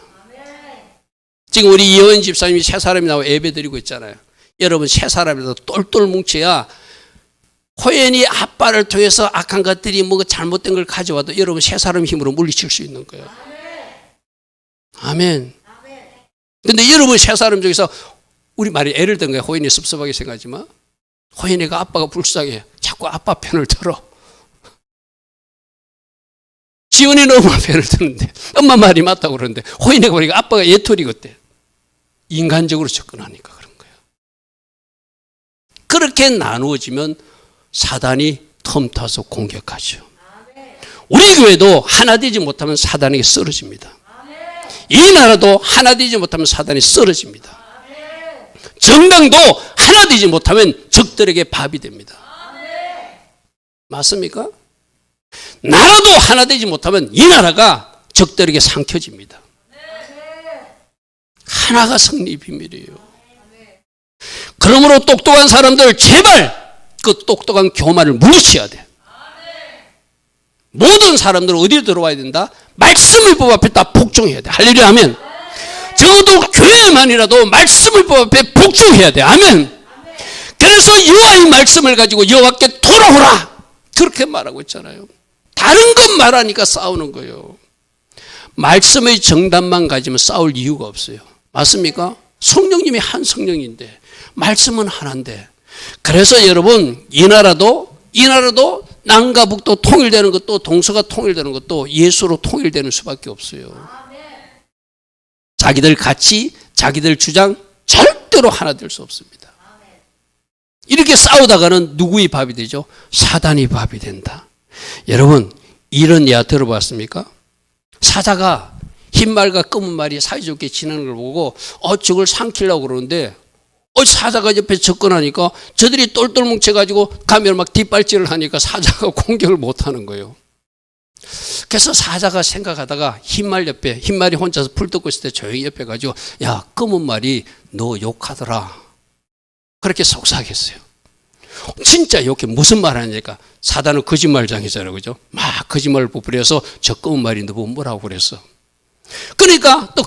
지금 우리 이호연 집사님이 세 사람이 나와 예배 드리고 있잖아요. 여러분 세 사람이라도 똘똘 뭉쳐야 호연이 아빠를 통해서 악한 것들이 뭐 잘못된 걸 가져와도 여러분 세 사람 힘으로 물리칠 수 있는 거예요. 아멘. 근데 여러분 세 사람 중에서 우리 말이 애를 든 거야. 호연이 섭섭하게 생각하지 마. 호연이가 아빠가 불쌍해. 자꾸 아빠 편을 들어. 지원이는 엄마 편을 드는데, 엄마 말이 맞다고 그러는데, 호연이가 보니까 아빠가 예토리거든. 인간적으로 접근하니까 그런 거예요. 그렇게 나누어지면 사단이 틈타서 공격하죠. 우리 교회도 하나 되지 못하면 사단에게 쓰러집니다. 이 나라도 하나 되지 못하면 사단이 쓰러집니다. 정당도 하나 되지 못하면 적들에게 밥이 됩니다. 맞습니까? 나라도 하나 되지 못하면 이 나라가 적들에게 삼켜집니다. 하나가 승리 비밀이에요. 그러므로 똑똑한 사람들 제발 그 똑똑한 교만을 물리쳐야 돼. 모든 사람들은 어디로 들어와야 된다? 말씀을 법 앞에 다 복종해야 돼. 할렐루야 아멘. 적어도 교회만이라도 말씀을 법 앞에 복종해야 돼. 아멘. 그래서 여호와의 말씀을 가지고 여호와께 돌아오라 그렇게 말하고 있잖아요. 다른 것 말하니까 싸우는 거예요. 말씀의 정답만 가지면 싸울 이유가 없어요. 맞습니까? 성령님이 한 성령인데 말씀은 하나인데. 그래서 여러분 이 나라도 남과 북도 통일되는 것도 동서가 통일되는 것도 예수로 통일되는 수밖에 없어요. 자기들 가치, 자기들 주장 절대로 하나 될 수 없습니다. 이렇게 싸우다가는 누구의 밥이 되죠? 사단의 밥이 된다. 여러분 이런 예화 들어봤습니까? 사자가 흰 말과 검은 말이 사이좋게 지나는 걸 보고 저걸 삼키려고 그러는데 사자가 옆에 접근하니까 저들이 똘똘 뭉쳐가지고 가면 막 뒷발질을 하니까 사자가 공격을 못하는 거예요. 그래서 사자가 생각하다가 흰말이 혼자서 풀 뜯고 있을 때 조용히 옆에 가지고 야 검은 말이 너 욕하더라 그렇게 속삭였어요. 진짜 이렇게 무슨 말 하냐니까 사단은 거짓말장이잖아요. 그죠? 막 거짓말을 부풀려서 저 검은 말이 너 뭐라고 그랬어. 그러니까 또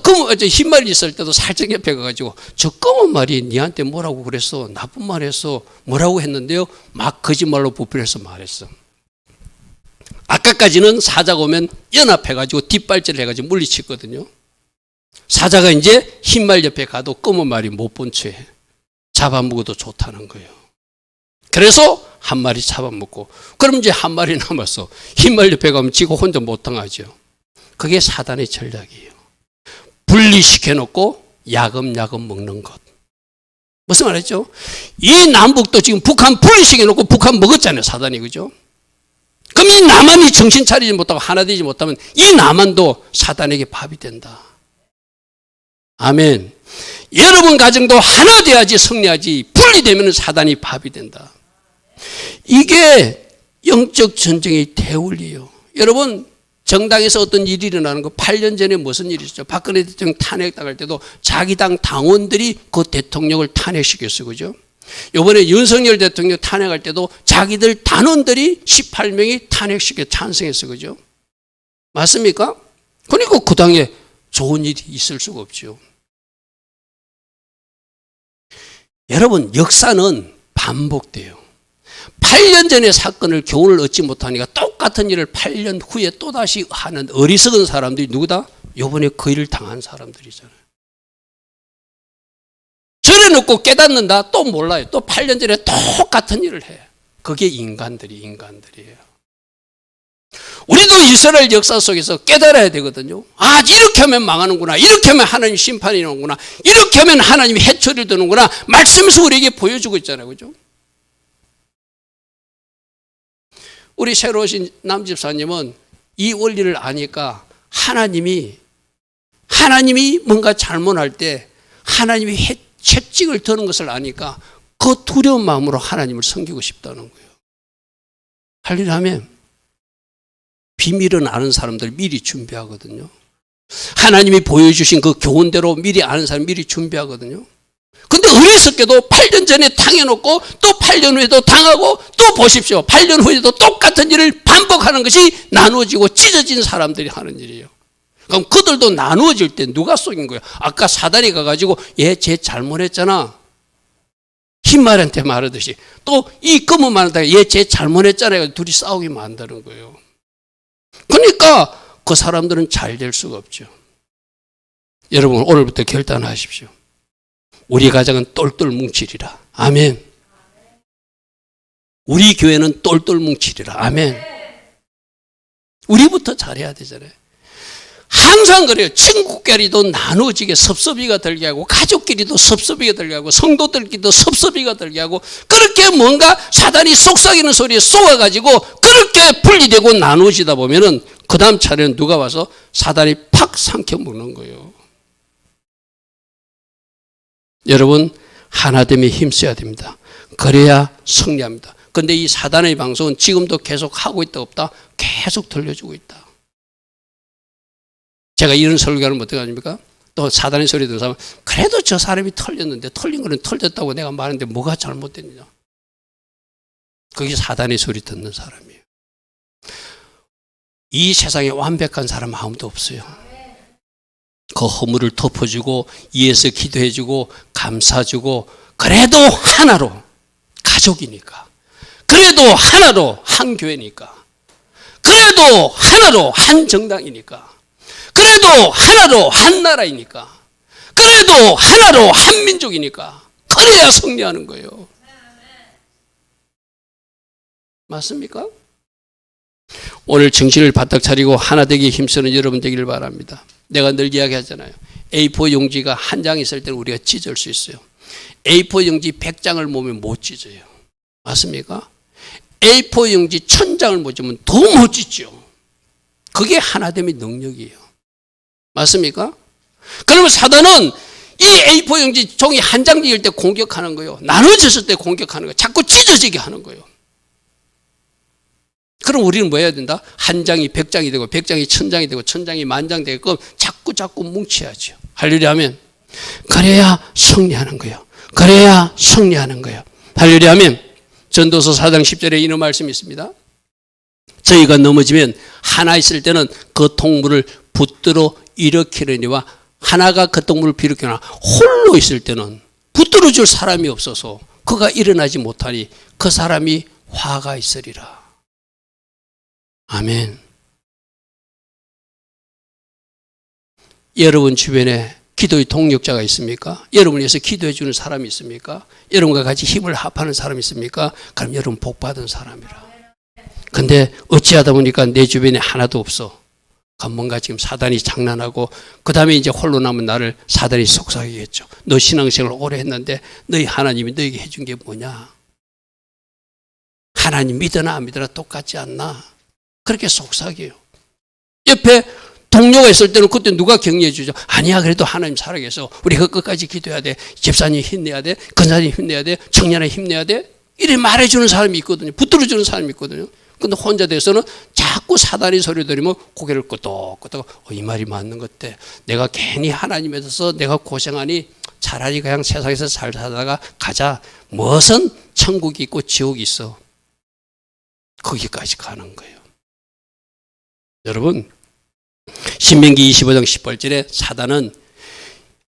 흰 말이 있을 때도 살짝 옆에 가가지고 저 검은 말이 니한테 뭐라고 그랬어. 나쁜 말 했어. 뭐라고 했는데요. 막 거짓말로 부풀려서 말했어. 아까까지는 사자가 오면 연합해가지고 뒷발질을 해가지고 물리치거든요. 사자가 이제 흰 말 옆에 가도 검은 말이 못 본 채 잡아먹어도 좋다는 거예요. 그래서 한 마리 잡아먹고, 그럼 이제 한 마리 남았어. 흰 말 옆에 가면 지가 혼자 못 당하죠. 그게 사단의 전략이에요. 분리시켜놓고 야금야금 먹는 것. 무슨 말이죠? 이 남북도 지금 북한 분리시켜놓고 북한 먹었잖아요. 사단이. 그죠? 그럼 이 남한이 정신 차리지 못하고 하나 되지 못하면 이 남한도 사단에게 밥이 된다. 아멘. 여러분 가정도 하나 돼야지 승리하지, 분리되면 사단이 밥이 된다. 이게 영적 전쟁의 대원리예요. 여러분, 정당에서 어떤 일이 일어나는 거 8년 전에 무슨 일이 있었죠? 박근혜 대통령 탄핵당할 때도 자기 당 당원들이 그 대통령을 탄핵시켰어요. 그죠? 이번에 윤석열 대통령 탄핵할 때도 자기들 단원들이 18명이 탄핵시켜 찬성했어요. 그죠? 맞습니까? 그러니까 그 당에 좋은 일이 있을 수가 없죠. 여러분, 역사는 반복돼요. 8년 전의 사건을 교훈을 얻지 못하니까 똑같은 일을 8년 후에 또다시 하는 어리석은 사람들이 누구다? 이번에 그 일을 당한 사람들이잖아요. 저래놓고 깨닫는다? 또 몰라요. 또 8년 전에 똑같은 일을 해. 그게 인간들이에요. 우리도 이스라엘 역사 속에서 깨달아야 되거든요. 아, 이렇게 하면 망하는구나. 이렇게 하면 하나님 심판이 오는구나. 이렇게 하면 하나님이 해초리를 드는구나. 말씀에서 우리에게 보여주고 있잖아요. 그죠? 우리 새로 오신 남집사님은 이 원리를 아니까 하나님이 뭔가 잘못할 때 하나님이 채찍을 드는 것을 아니까 그 두려운 마음으로 하나님을 섬기고 싶다는 거예요. 할렐루야. 비밀은 아는 사람들 미리 준비하거든요. 하나님이 보여주신 그 교훈대로 미리 아는 사람 미리 준비하거든요. 근데 어리석게도 8년 전에 당해놓고 또 8년 후에도 당하고 또 보십시오. 8년 후에도 똑같은 일을 반복하는 것이 나누어지고 찢어진 사람들이 하는 일이에요. 그럼 그들도 나누어질 때 누가 속인 거예요? 아까 사단이 가가지고 쟤 잘못했잖아. 흰 말한테 말하듯이 또 이 검은 말한테 쟤 잘못했잖아. 둘이 싸우게 만드는 거예요. 그러니까 그 사람들은 잘 될 수가 없죠. 여러분, 오늘부터 결단하십시오. 우리 가정은 똘똘 뭉치리라. 아멘. 우리 교회는 똘똘 뭉치리라. 아멘. 우리부터 잘해야 되잖아요. 항상 그래요. 친구끼리도 나누어지게 섭섭이가 들게 하고, 가족끼리도 섭섭이가 들게 하고, 성도들끼리도 섭섭이가 들게 하고, 그렇게 뭔가 사단이 속삭이는 소리에 쏘아가지고 그렇게 분리되고 나누어지다 보면은 그 다음 차례는 누가 와서 사단이 팍 삼켜 먹는 거예요. 여러분, 하나됨에 힘써야 됩니다. 그래야 승리합니다. 그런데 이 사단의 방송은 지금도 계속 하고 있다 없다? 계속 들려주고 있다. 제가 이런 설교하면 어떻게 하십니까? 또 사단의 소리 듣는 사람은 그래도 저 사람이 털렸는데 털린 거는 털렸다고 내가 말하는데 뭐가 잘못됐느냐. 그게 사단의 소리 듣는 사람이에요. 이 세상에 완벽한 사람 아무도 없어요. 그 허물을 덮어주고 위에서 기도해주고 감싸주고, 그래도 하나로 가족이니까, 그래도 하나로 한 교회니까, 그래도 하나로 한 정당이니까, 그래도 하나로 한 나라이니까, 그래도 하나로 한 민족이니까, 그래야 승리하는 거예요. 맞습니까? 오늘 정신을 바짝 차리고 하나 되기 힘쓰는 여러분 되기를 바랍니다. 내가 늘 이야기하잖아요. A4 용지가 한 장 있을 때는 우리가 찢을 수 있어요. A4 용지 100장을 모으면 못 찢어요. 맞습니까? A4 용지 1000장을 모으면 더 못 찢죠. 그게 하나됨의 능력이에요. 맞습니까? 그러면 사단은 이 A4 용지 종이 한 장일 때 공격하는 거예요. 나눠졌을 때 공격하는 거예요. 자꾸 찢어지게 하는 거예요. 그럼 우리는 뭐 해야 된다? 한 장이 100장이 되고 100장이 1000장이 되고 1000장이 만장 되게끔 자꾸 뭉쳐야죠. 할렐루야 하면. 그래야 승리하는 거예요. 그래야 승리하는 거예요. 할렐루야 하면. 전도서 4장 10절에 이런 말씀이 있습니다. 저희가 넘어지면 하나 있을 때는 그 동물을 붙들어 일으키려니와 하나가 그 동물을 비롯거나 홀로 있을 때는 붙들어 줄 사람이 없어서 그가 일어나지 못하니 그 사람이 화가 있으리라. 아멘. 여러분 주변에 기도의 동력자가 있습니까? 여러분을 위해서 기도해 주는 사람이 있습니까? 여러분과 같이 힘을 합하는 사람이 있습니까? 그럼 여러분 복 받은 사람이라. 근데 어찌하다 보니까 내 주변에 하나도 없어. 뭔가 지금 사단이 장난하고 그 다음에 이제 홀로 남은 나를 사단이 속삭이겠죠. 너 신앙생활 오래 했는데 너희 하나님이 너에게 해준 게 뭐냐? 하나님 믿으나 안 믿으나 똑같지 않나? 그렇게 속삭여요. 옆에 동료가 있을 때는 그때 누가 격려해 주죠? 아니야, 그래도 하나님 살아계셔. 우리 그 끝까지 기도해야 돼. 집사님 힘내야 돼. 근사님 힘내야 돼. 청년이 힘내야 돼. 이렇게 말해주는 사람이 있거든요. 붙들어주는 사람이 있거든요. 근데 혼자 돼서는 자꾸 사단이 소리 들으면 고개를 끄덕끄덕 이 말이 맞는 것 같아. 내가 괜히 하나님에 대해서 내가 고생하니 차라리 그냥 세상에서 잘 살다가 가자. 무슨 천국이 있고 지옥이 있어. 거기까지 가는 거예요. 여러분 신명기 25장 18절에 사단은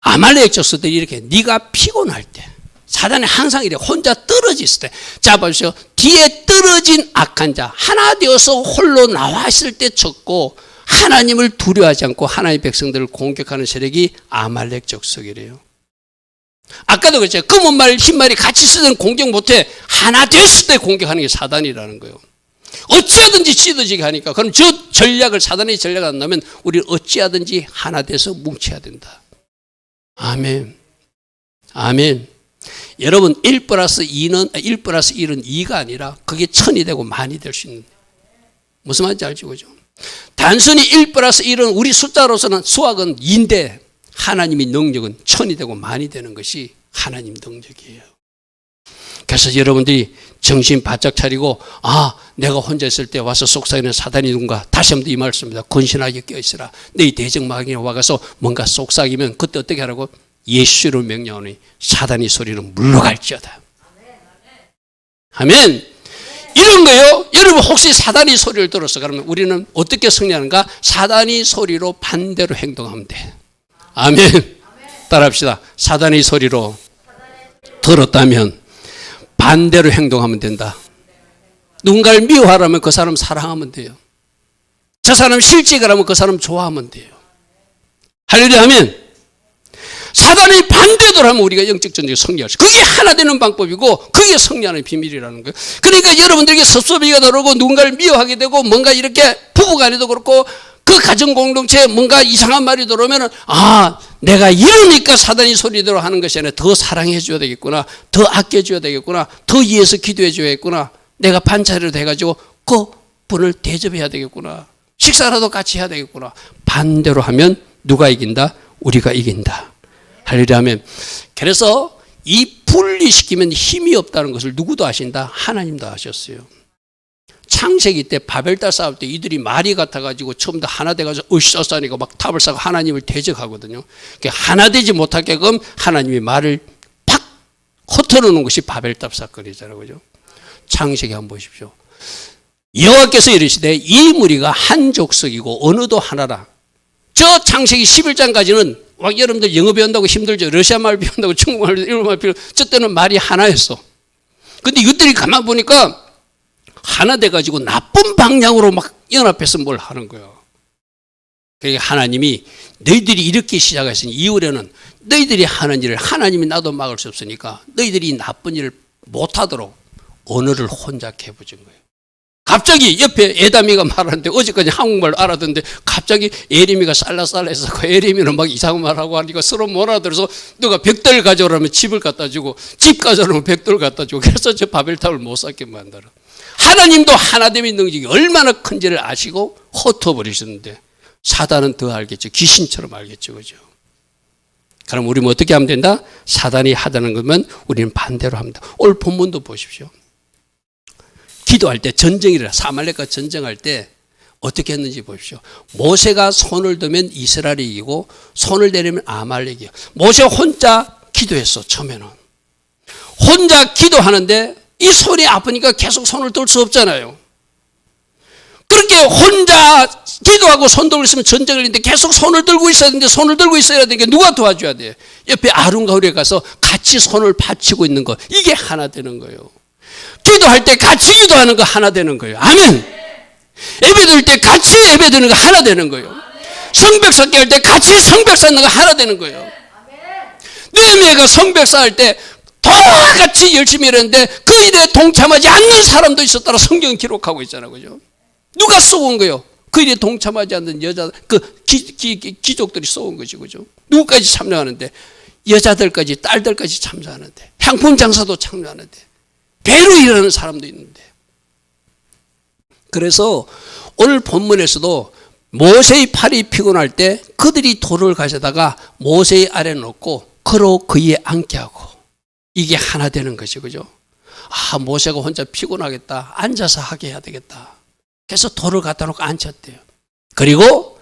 아말렉 족속들이 이렇게 네가 피곤할 때 사단이 항상 이래 혼자 떨어져 있을 때 자 보십시오. 뒤에 떨어진 악한 자 하나 되어서 홀로 나와 있을 때 쳤고 하나님을 두려워하지 않고 하나님의 백성들을 공격하는 세력이 아말렉 족속이래요. 아까도 그랬죠. 검은 말 흰말이 같이 쓰던 공격 못해 하나 됐을 때 공격하는 게 사단이라는 거예요. 어찌하든지 찢어지게 하니까 그럼 저 전략을 사단의 전략을 안 나면 우리는 어찌하든지 하나 돼서 뭉쳐야 된다. 아멘. 아멘. 여러분 1+2는 2가 아니라 그게 1000이 되고 만이 될 수 있는 무슨 말인지 알죠? 그죠? 단순히 1+1은 우리 숫자로서는 수학은 2인데 하나님의 능력은 1000이 되고 만이 되는 것이 하나님 능력이에요. 그래서 여러분들이 정신 바짝 차리고 내가 혼자 있을 때 와서 속삭이는 사단이 누군가 다시 한번 이 말씀입니다. 건신하게 껴있으라. 너희 대적마귀에 와가서 뭔가 속삭이면 그때 어떻게 하라고? 예수를 명령하니 사단의 소리는 물러갈지어다. 아멘. 이런 거요. 여러분 혹시 사단의 소리를 들었어 그러면 우리는 어떻게 승리하는가? 사단의 소리로 반대로 행동하면 돼. 아멘. 따라합시다. 사단의 소리로 들었다면 반대로 행동하면 된다. 누군가를 미워하라면 그 사람 사랑하면 돼요. 저 사람 실직을 하면 그 사람 좋아하면 돼요. 할렐루야 하면 사단이 반대로 하면 우리가 영적 전쟁에 승리할 수 있어요. 그게 하나 되는 방법이고 그게 승리하는 비밀이라는 거예요. 그러니까 여러분들에게 섭섭이가 들어오고 누군가를 미워하게 되고 뭔가 이렇게 부부간에도 그렇고 그 가정 공동체에 뭔가 이상한 말이 들어오면 내가 이러니까 사단이 소리대로 하는 것이 아니라 더 사랑해 줘야 되겠구나. 더 아껴 줘야 되겠구나. 더 위해서 기도해 줘야겠구나. 내가 반차례로 돼가지고 그 분을 대접해야 되겠구나. 식사라도 같이 해야 되겠구나. 반대로 하면 누가 이긴다? 우리가 이긴다. 할렐루야 하면 그래서 이 분리시키면 힘이 없다는 것을 누구도 아신다? 하나님도 아셨어요. 창세기 때 바벨탑 쌓을 때 이들이 말이 같아가지고 처음부터 하나 돼가지고 으쌰싸니까 막 탑을 쌓고 하나님을 대적하거든요. 하나 되지 못하게끔 하나님이 말을 팍 흩어놓는 것이 바벨탑 사건이잖아요. 그죠? 창세기 한번 보십시오. 여호와께서 이르시되 이 무리가 한 족속이고 언어도 하나라. 저 창세기 11장까지는 막 여러분들 영어 배운다고 힘들죠. 러시아 말 배운다고 중국말, 일본말 배운다고 저 때는 말이 하나였어. 근데 이것들이 가만 보니까 하나 돼가지고 나쁜 방향으로 막 연합해서 뭘 하는 거예요. 그러니까 하나님이 너희들이 이렇게 시작했으니 이후에는 너희들이 하는 일을 하나님이 나도 막을 수 없으니까 너희들이 나쁜 일을 못하도록 언어를 혼자 해보진 거예요. 갑자기 옆에 에다미가 말하는데 어제까지 한국말 알아듣는데 갑자기 에리미가 살라살라해서 그 에리미는 막 이상한 말하고 하니까 서로 못 알아들어서 누가 벽돌 가져오라면 집을 갖다 주고 집 가져오면 벽돌 갖다 주고 그래서 저 바벨탑을 못 쌓게 만들어. 하나님도 하나됨의 능력이 얼마나 큰지를 아시고 흩어버리셨는데 사단은 더 알겠죠. 귀신처럼 알겠죠. 그죠? 그럼 우리는 어떻게 하면 된다? 사단이 하다는 거면 우리는 반대로 합니다. 오늘 본문도 보십시오. 기도할 때 전쟁이라 아말렉과 전쟁할 때 어떻게 했는지 보십시오. 모세가 손을 들면 이스라엘이 이기고 손을 내리면 아말렉이요. 모세 혼자 기도했어. 처음에는 혼자 기도하는데 이 손이 아프니까 계속 손을 들 수 없잖아요. 그렇게 혼자 기도하고 손 들고 있으면 전쟁을 했는데 계속 손을 들고 있어야 되는데 손을 들고 있어야 되니까 누가 도와줘야 돼? 옆에 아론과 후리에 가서 같이 손을 받치고 있는 거, 이게 하나 되는 거예요. 기도할 때 같이 기도하는 거 하나 되는 거예요. 아멘. 예배 드릴 때 같이 예배 드리는 거 하나 되는 거예요. 성벽 쌓기 할 때 같이 성벽 쌓는 거 하나 되는 거예요. 느헤미야가 성벽 쌓을 때 다 같이 열심히 일했는데 그 일에 동참하지 않는 사람도 있었다라 성경은 기록하고 있잖아요. 그죠? 누가 쏘은 거예요? 그 일에 동참하지 않는 여자, 귀족들이 쏘은 거지. 그죠? 누구까지 참여하는데? 여자들까지, 딸들까지 참여하는데, 향품 장사도 참여하는데, 배로 일하는 사람도 있는데. 그래서 오늘 본문에서도 모세의 팔이 피곤할 때 그들이 돌을 가져다가 모세의 아래에 놓고 그로 그에 앉게 하고, 이게 하나 되는 것이, 그죠? 아, 모세가 혼자 피곤하겠다. 앉아서 하게 해야 되겠다. 그래서 돌을 갖다 놓고 앉혔대요. 그리고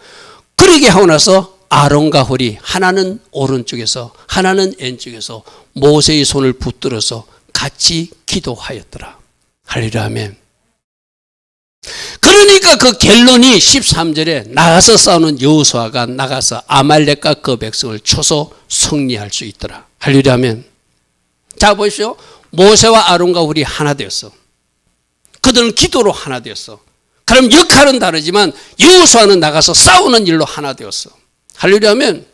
그러게 하고 나서 아론과 홀이 하나는 오른쪽에서 하나는 왼쪽에서 모세의 손을 붙들어서 같이 기도하였더라. 할렐루야, 아멘. 그러니까 그 결론이 13절에 나가서 싸우는 여호수아가 나가서 아말렉과 그 백성을 쳐서 승리할 수 있더라. 할렐루야, 아멘. 자, 보십시오. 모세와 아론과 홀이 하나 되었어. 그들은 기도로 하나 되었어. 그럼 역할은 다르지만 여호수아는 나가서 싸우는 일로 하나 되었어. 할렐루야, 아멘.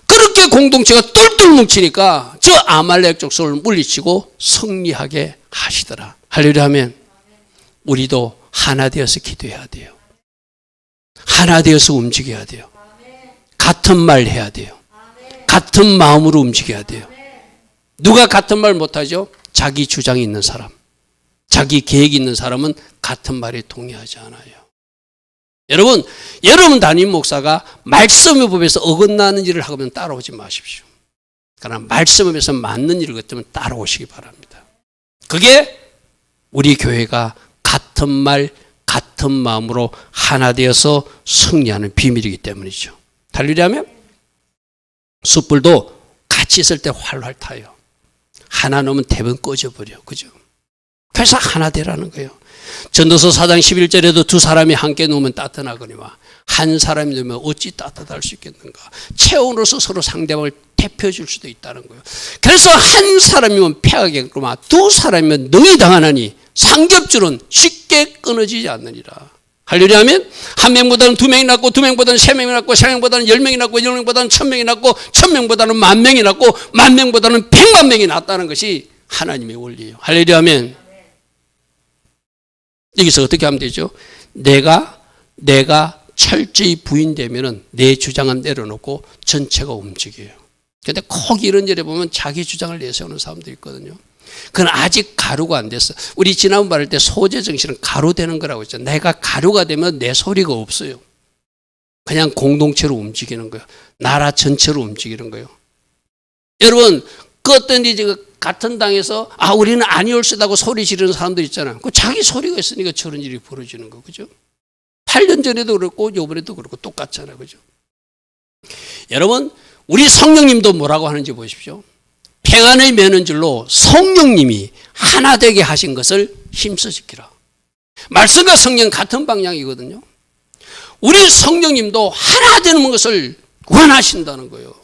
그렇게 공동체가 똘똘 뭉치니까 저 아말렉 족속을 물리치고 승리하게 하시더라. 할렐루야, 아멘. 우리도 하나 되어서 기도해야 돼요. 하나 되어서 움직여야 돼요. 같은 말 해야 돼요. 같은 마음으로 움직여야 돼요. 누가 같은 말 못하죠? 자기 주장이 있는 사람, 자기 계획이 있는 사람은 같은 말에 동의하지 않아요. 여러분 담임 목사가 말씀의 법에서 어긋나는 일을 하면 따라오지 마십시오. 그러나 말씀의 법에서 맞는 일을 갖다면 따라오시기 바랍니다. 그게 우리 교회가 같은 말, 같은 마음으로 하나 되어서 승리하는 비밀이기 때문이죠. 할렐루야, 하면 숯불도 같이 있을 때 활활 타요. 하나 놓으면 대번 꺼져버려. 그죠? 그래서 하나 되라는 거예요. 전도서 4장 11절에도 두 사람이 함께 놓으면 따뜻하거니와 한 사람이 놓으면 어찌 따뜻할 수 있겠는가. 체온으로서 서로 상대방을 대표해 줄 수도 있다는 거예요. 그래서 한 사람이면 패하겠구나, 두 사람이면 능히 당하나니 삼겹줄은 쉽게 끊어지지 않느니라. 할렐루야, 하면 한 명보다는 두 명이 낫고 두 명보다는 세 명이 낫고 세 명보다는 10명이 낫고 10명보다는 1000명이 낫고 1000명보다는 10,000명이 낫고 10,000명보다는 100만 명이 낫다는 것이 하나님의 원리예요. 할렐루야, 하면 여기서 어떻게 하면 되죠? 내가 철저히 부인되면은 내 주장은 내려놓고 전체가 움직여요. 근데 꼭 이런 일에 보면 자기 주장을 내세우는 사람들이 있거든요. 그건 아직 가루가 안 됐어. 우리 지난번 할 때 소재 정신은 가루되는 거라고 했죠. 내가 가루가 되면 내 소리가 없어요. 그냥 공동체로 움직이는 거예요. 나라 전체로 움직이는 거예요. 여러분, 그 어떤 같은 당에서 우리는 아니올시다고 소리 지르는 사람들 있잖아요. 그 자기 소리가 있으니까 저런 일이 벌어지는 거, 그죠? 8년 전에도 그렇고 이번에도 그렇고 똑같잖아요, 그죠? 여러분, 우리 성령님도 뭐라고 하는지 보십시오. 평안의 매는줄로 성령님이 하나 되게 하신 것을 힘써 지키라. 말씀과 성령 같은 방향이거든요. 우리 성령님도 하나 되는 것을 원하신다는 거예요.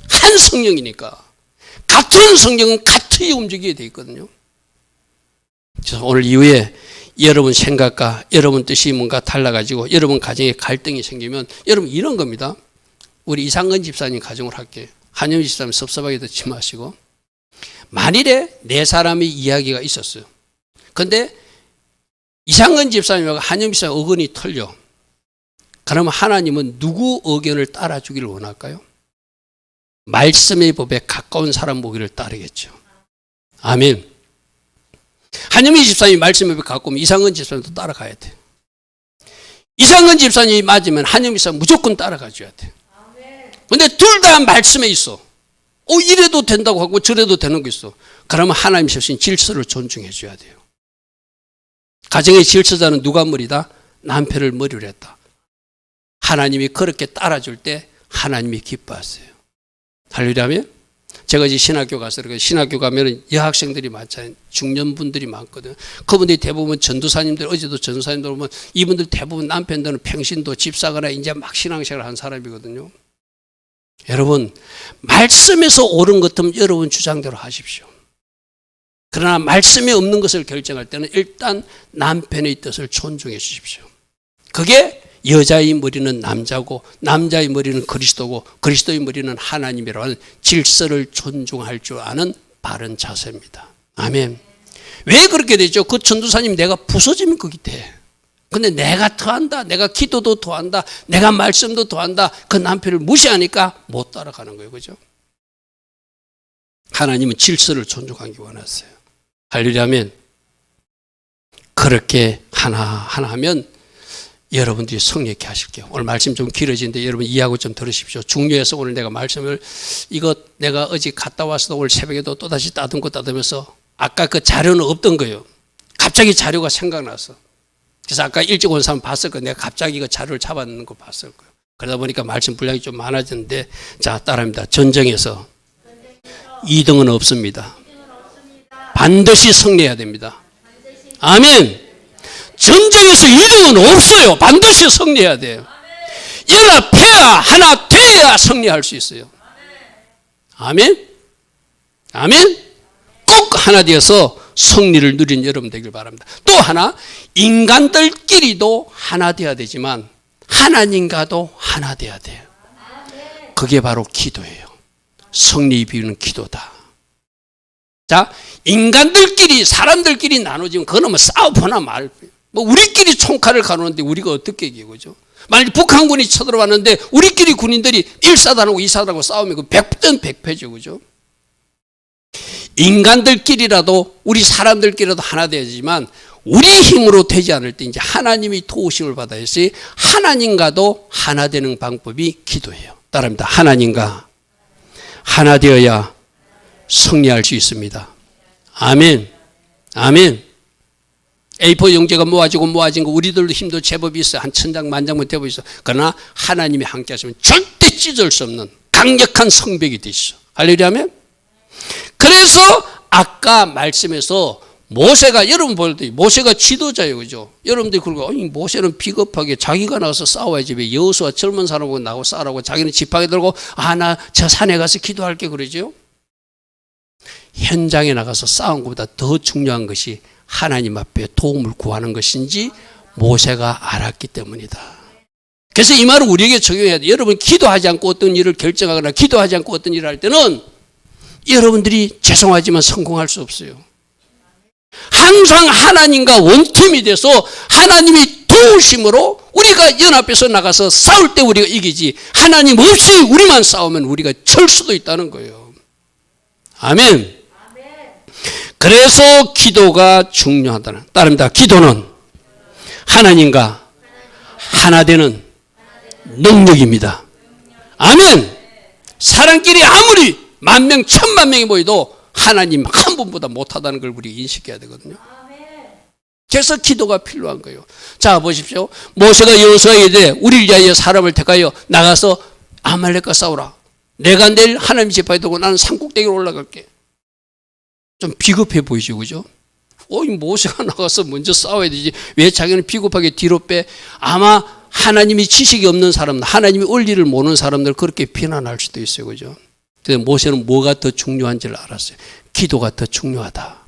한 성령이니까. 같은 성령은 같이 움직이게 돼 있거든요. 그래서 오늘 이후에 여러분 생각과 여러분 뜻이 뭔가 달라가지고 여러분 가정에 갈등이 생기면 여러분 이런 겁니다. 우리 이상근 집사님 가정을 할게요. 한영 집사님 섭섭하게 듣지 마시고, 만일에 네 사람의 이야기가 있었어요. 그런데 이상근 집사님하고 한영 집사님 의견이 틀려. 그러면 하나님은 누구 의견을 따라주기를 원할까요? 말씀의 법에 가까운 사람 보기를 따르겠죠. 아멘. 한영미 집사님이 말씀의 법에 가까우면 이상근 집사님도 따라가야 돼. 이상근 집사님이 맞으면 한영미 집사님 무조건 따라가줘야 돼. 근데 둘 다 말씀에 있어. 이래도 된다고 하고 저래도 되는 거 있어. 그러면 하나님 세우신 질서를 존중해 줘야 돼요. 가정의 질서자는 누가 머리다? 남편을 머리로 했다. 하나님이 그렇게 따라줄 때 하나님이 기뻐하세요. 할렐루야, 하면 제가 이제 신학교 가서 신학교 가면은 여학생들이 많잖아요. 중년분들이 많거든요. 그분들이 대부분 전도사님들, 어제도 전도사님들 보면 이분들 대부분 남편들은 평신도 집사거나 이제 막 신앙생활을 한 사람이거든요. 여러분, 말씀에서 옳은 것 같으면 여러분 주장대로 하십시오. 그러나 말씀에 없는 것을 결정할 때는 일단 남편의 뜻을 존중해 주십시오. 그게 여자의 머리는 남자고 남자의 머리는 그리스도고 그리스도의 머리는 하나님이라고 하는 질서를 존중할 줄 아는 바른 자세입니다. 아멘. 왜 그렇게 되죠? 그 전도사님 내가 부서지면 그게 돼. 근데 내가 더한다, 내가 기도도 더한다, 내가 말씀도 더한다, 그 남편을 무시하니까 못 따라가는 거예요. 그죠? 하나님은 질서를 존중하기 원하세요. 할렐루야면 그렇게 하나하나 하면 여러분들이 성령케 하실게요. 오늘 말씀 좀 길어지는데 여러분 이해하고 좀 들으십시오. 중요해서 오늘 내가 말씀을 이거 내가 어제 갔다 와서도 오늘 새벽에도 또다시 따듬고 따듬면서 아까 그 자료는 없던 거예요. 갑자기 자료가 생각나서. 그래서 아까 일찍 온 사람 봤을 거예요. 내가 갑자기 그 자료를 잡아놓는 거 봤을 거예요. 그러다 보니까 말씀 분량이 좀 많아졌는데 자 따라합니다. 전쟁에서 2등은 없습니다. 반드시 승리해야 됩니다. 아멘. 전쟁에서 2등은 없어요. 반드시 승리해야 돼요. 연합해야 하나 돼야 승리할 수 있어요. 아멘. 아멘. 꼭 하나 되어서 승리를 누린 여러분 되길 바랍니다. 또 하나, 인간들끼리도 하나 되어야 되지만 하나님과도 하나 되어야 돼요. 그게 바로 기도예요. 승리 비유는 기도다. 자, 인간들끼리 사람들끼리 나눠지면 그거는 뭐 싸우거나 뭐 우리끼리 총칼을 가누는데 우리가 어떻게 이기고죠? 만약 북한군이 쳐들어왔는데 우리끼리 군인들이 1사단하고 2사단하고 싸우면 그 100전 100패죠. 그죠? 인간들끼리라도 우리 사람들끼리라도 하나 되지만 우리 힘으로 되지 않을 때 이제 하나님이 도우심을 받아야지 하나님과도 하나 되는 방법이 기도예요. 따라합니다. 하나님과 하나 되어야 승리할 수 있습니다. 아멘. 아멘. A4 용지가 모아진 거 우리들도 힘도 제법 있어요. 한 1000장 만장만 되고 있어. 그러나 하나님이 함께 하시면 절대 찢을 수 없는 강력한 성벽이 되시죠. 할렐루야면. 그래서 아까 말씀에서 모세가 여러분 볼 때 모세가 지도자예요. 그죠? 여러분들이 그러고 모세는 비겁하게 자기가 나가서 싸워야지 왜 여호수아 젊은 사람하고 나하고 싸우라고 자기는 지팡이 들고 나 저 산에 가서 기도할게 그러죠. 현장에 나가서 싸운 것보다 더 중요한 것이 하나님 앞에 도움을 구하는 것인지 모세가 알았기 때문이다. 그래서 이 말을 우리에게 적용해야 돼. 여러분 기도하지 않고 어떤 일을 결정하거나 기도하지 않고 어떤 일을 할 때는 여러분들이 죄송하지만 성공할 수 없어요. 항상 하나님과 원팀이 돼서 하나님이 도우심으로 우리가 연합해서 나가서 싸울 때 우리가 이기지 하나님 없이 우리만 싸우면 우리가 질 수도 있다는 거예요. 아멘. 그래서 기도가 중요하다는 따릅니다. 기도는 하나님과 하나 되는 능력입니다. 아멘. 사람끼리 아무리 10,000명, 10,000,000명이 모여도 하나님 한 분보다 못하다는 걸 우리 인식해야 되거든요. 그래서 기도가 필요한 거예요. 자 보십시오. 모세가 여호수아에게 이르되 우리를 위하여 사람을 택하여 나가서 아말렉과 싸우라. 내가 내일 하나님 지파에 두고 나는 산꼭대기로 올라갈게. 좀 비겁해 보이죠, 그죠? 모세가 나가서 먼저 싸워야 되지. 왜 자기는 비겁하게 뒤로 빼? 아마 하나님이 지식이 없는 사람들, 하나님이 원리를 모르는 사람들 그렇게 비난할 수도 있어요, 그죠? 그래서 모세는 뭐가 더 중요한지를 알았어요. 기도가 더 중요하다.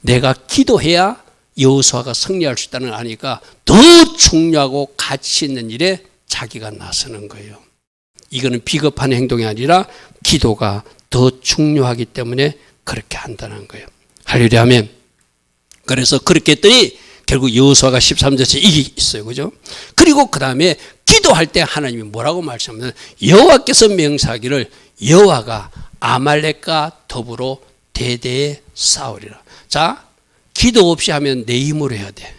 내가 기도해야 여호수아가 승리할 수 있다는 걸 아니까 더 중요하고 가치 있는 일에 자기가 나서는 거예요. 이거는 비겁한 행동이 아니라 기도가 더 중요하기 때문에 그렇게 한다는 거예요. 할렐루야 아멘. 그래서 그렇게 했더니 결국 여호수아가 13절에 이기 있어요. 그죠? 그리고 그 다음에 기도할 때 하나님이 뭐라고 말씀하면 여호와께서 명사하기를 여호와가 아말렉과 더불어 대대에 싸우리라. 자, 기도 없이 하면 내 힘으로 해야 돼.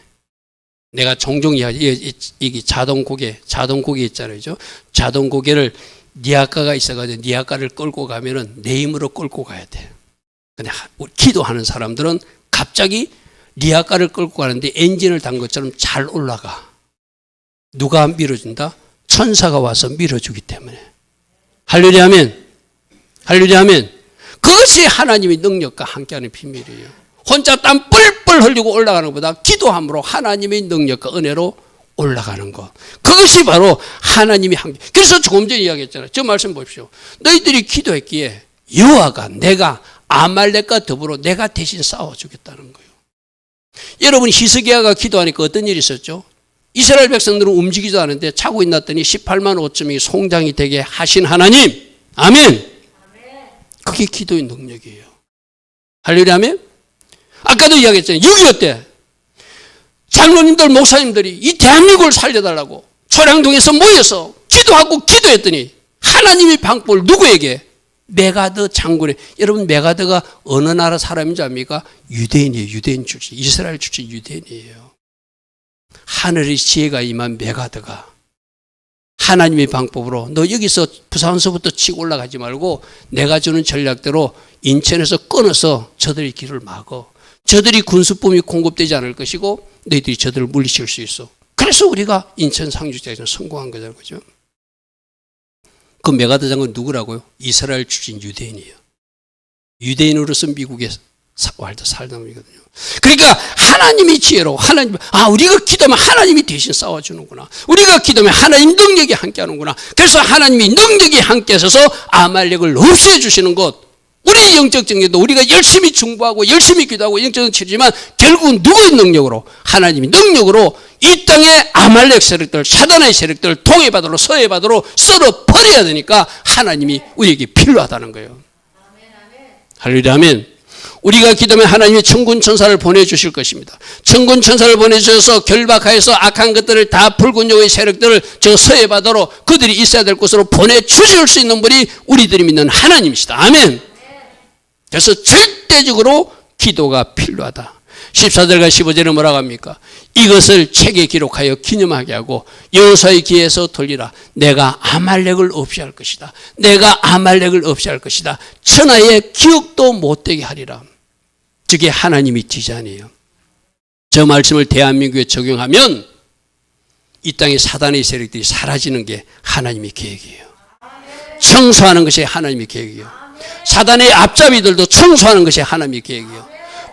내가 종종 이게 자동고개 있잖아요. 그죠? 자동고개를 니아까가 있어가지고 니아까를 끌고 가면은 내 힘으로 끌고 가야 돼. 근데 기도하는 사람들은 갑자기 리아까를 끌고 가는데 엔진을 단 것처럼 잘 올라가. 누가 밀어준다? 천사가 와서 밀어주기 때문에. 할렐루야 아멘. 할렐루야 아멘. 그것이 하나님의 능력과 함께하는 비밀이에요. 혼자 땀 뻘뻘 흘리고 올라가는 것보다 기도함으로 하나님의 능력과 은혜로 올라가는 것. 그것이 바로 하나님이 함께. 그래서 조금 전에 이야기했잖아요. 저 말씀 보십시오. 너희들이 기도했기에 여호와가 내가 아말렉과 더불어 내가 대신 싸워주겠다는 거예요. 여러분 히스기야가 기도하니까 어떤 일이 있었죠? 이스라엘 백성들은 움직이지도 않은데 자고 있났더니 18만 5천명이 송장이 되게 하신 하나님. 아멘. 그게 기도의 능력이에요. 할렐루야 아멘. 아까도 이야기했잖아요. 6.25 때 장로님들 목사님들이 이 대한민국을 살려달라고 초량동에서 모여서 기도하고 기도했더니 하나님의 방법을 누구에게? 메가드 장군에. 여러분 메가드가 어느 나라 사람인지 압니까? 유대인이에요. 유대인 출신. 이스라엘 출신 유대인이에요. 하늘의 지혜가 임한 메가드가 하나님의 방법으로 너 여기서 부산서부터 치고 올라가지 말고 내가 주는 전략대로 인천에서 끊어서 저들의 길을 막어. 저들이 군수품이 공급되지 않을 것이고 너희들이 저들을 물리칠 수 있어. 그래서 우리가 인천 상륙작전 성공한 거잖아요. 그죠? 그 메가드 장군 누구라고요? 이스라엘 출신 유대인이에요. 유대인으로서 미국에 살던 놈이거든요. 그러니까 하나님의 지혜로 우리가 기도하면 하나님이 대신 싸워주는구나. 우리가 기도하면 하나님 능력이 함께하는구나. 그래서 하나님이 능력이 함께 하셔서 아말렉을 없애해 주시는 것. 우리 영적 정리도 우리가 열심히 중보하고 열심히 기도하고 영적 치지만 결국은 누구의 능력으로? 하나님의 능력으로 이 땅의 아말렉 세력들, 사단의 세력들을 동해바다로 서해바다로 썰어 버려야 되니까 하나님이 우리에게 필요하다는 거예요. 할렐루야 아멘. 우리가 기도하면 하나님이 천군 천사를 보내주실 것입니다. 천군 천사를 보내주셔서 결박하여서 악한 것들을 다 붉은 용의 세력들을 저 서해바다로 그들이 있어야 될 곳으로 보내주실 수 있는 분이 우리들이 믿는 하나님이시다. 아멘. 그래서 절대적으로 기도가 필요하다. 14절과 15절은 뭐라고 합니까? 이것을 책에 기록하여 기념하게 하고 여호수아의 귀에서 돌리라. 내가 아말렉을 없이 할 것이다. 내가 아말렉을 없이 할 것이다. 천하의 기억도 못되게 하리라. 저게 하나님의 디자인이에요. 저 말씀을 대한민국에 적용하면 이 땅의 사단의 세력들이 사라지는 게 하나님의 계획이에요. 청소하는 것이 하나님의 계획이에요. 사단의 앞잡이들도 청소하는 것이 하나님의 계획이에요.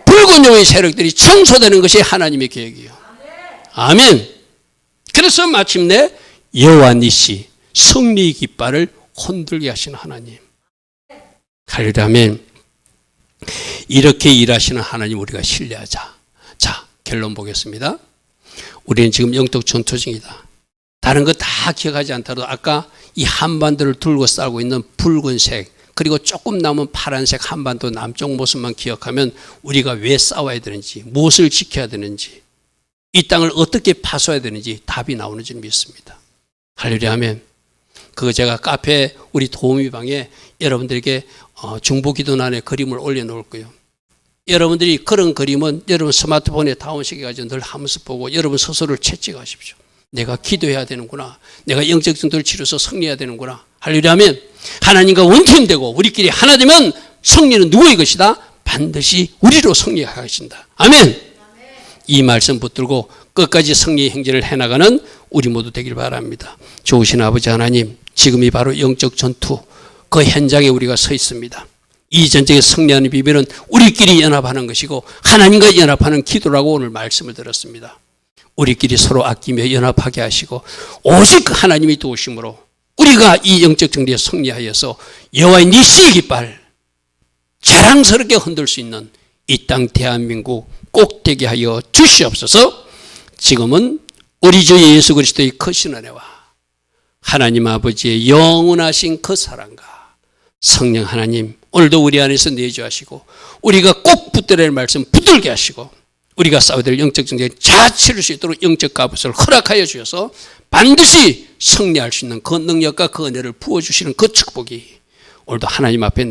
붉은 용의 세력들이 청소되는 것이 하나님의 계획이에요. 아멘. 그래서 마침내 여호와 니시 승리의 깃발을 흔들게 하시는 하나님. 할렐루야 아멘. 이렇게 일하시는 하나님 우리가 신뢰하자. 자, 결론 보겠습니다. 우리는 지금 영적 전투 중이다. 다른 거 다 기억하지 않더라도 아까 이 한반도를 둘고 싸우고 있는 붉은색 그리고 조금 남은 파란색 한반도 남쪽 모습만 기억하면 우리가 왜 싸워야 되는지, 무엇을 지켜야 되는지, 이 땅을 어떻게 파손해야 되는지 답이 나오는 줄 믿습니다. 할렐루야 아멘. 그거 제가 카페 우리 도우미방에 여러분들에게 중보기도란에 그림을 올려놓을 거예요. 여러분들이 그런 그림은 여러분 스마트폰에 다운시켜가지고 늘 하면서 보고 여러분 스스로를 채찍하십시오. 내가 기도해야 되는구나. 내가 영적 전투를 치러서 승리해야 되는구나. 할렐루야 아멘. 하나님과 원팀되고 우리끼리 하나 되면 승리는 누구의 것이다? 반드시 우리로 승리하신다. 아멘. 이 말씀 붙들고 끝까지 승리의 행진을 해나가는 우리 모두 되길 바랍니다. 좋으신 아버지 하나님, 지금이 바로 영적 전투 그 현장에 우리가 서 있습니다. 이 전쟁에 승리하는 비밀은 우리끼리 연합하는 것이고 하나님과 연합하는 기도라고 오늘 말씀을 들었습니다. 우리끼리 서로 아끼며 연합하게 하시고 오직 하나님이 도우심으로 우리가 이 영적 정리에 승리하여서 여호와의 니시의 깃발 자랑스럽게 흔들 수 있는 이 땅 대한민국 꼭 되게 하여 주시옵소서. 지금은 우리 주 예수 그리스도의 크신 은혜와 하나님 아버지의 영원하신 그 사랑과 성령 하나님 오늘도 우리 안에서 내주하시고 우리가 꼭 붙들어야 할 말씀 붙들게 하시고 우리가 싸워야 될 영적 전쟁에 잘 치를 수 있도록 영적 갑옷을 허락하여 주셔서 반드시 승리할 수 있는 그 능력과 그 은혜를 부어주시는 그 축복이 오늘도 하나님 앞에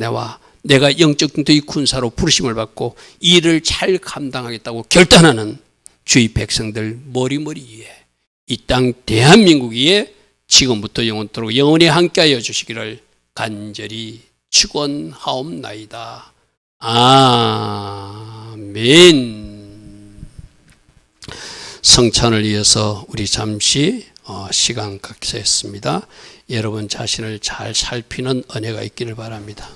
내가 영적 전투의 군사로 부르심을 받고 이 일을 잘 감당하겠다고 결단하는 주의 백성들 머리머리 위에 이 땅 대한민국 위에 지금부터 영원토록 영원히 함께하여 주시기를 간절히 축원하옵나이다. 아멘. 성찬을 위해서 우리 잠시 시간 갖겠습니다. 여러분 자신을 잘 살피는 은혜가 있기를 바랍니다.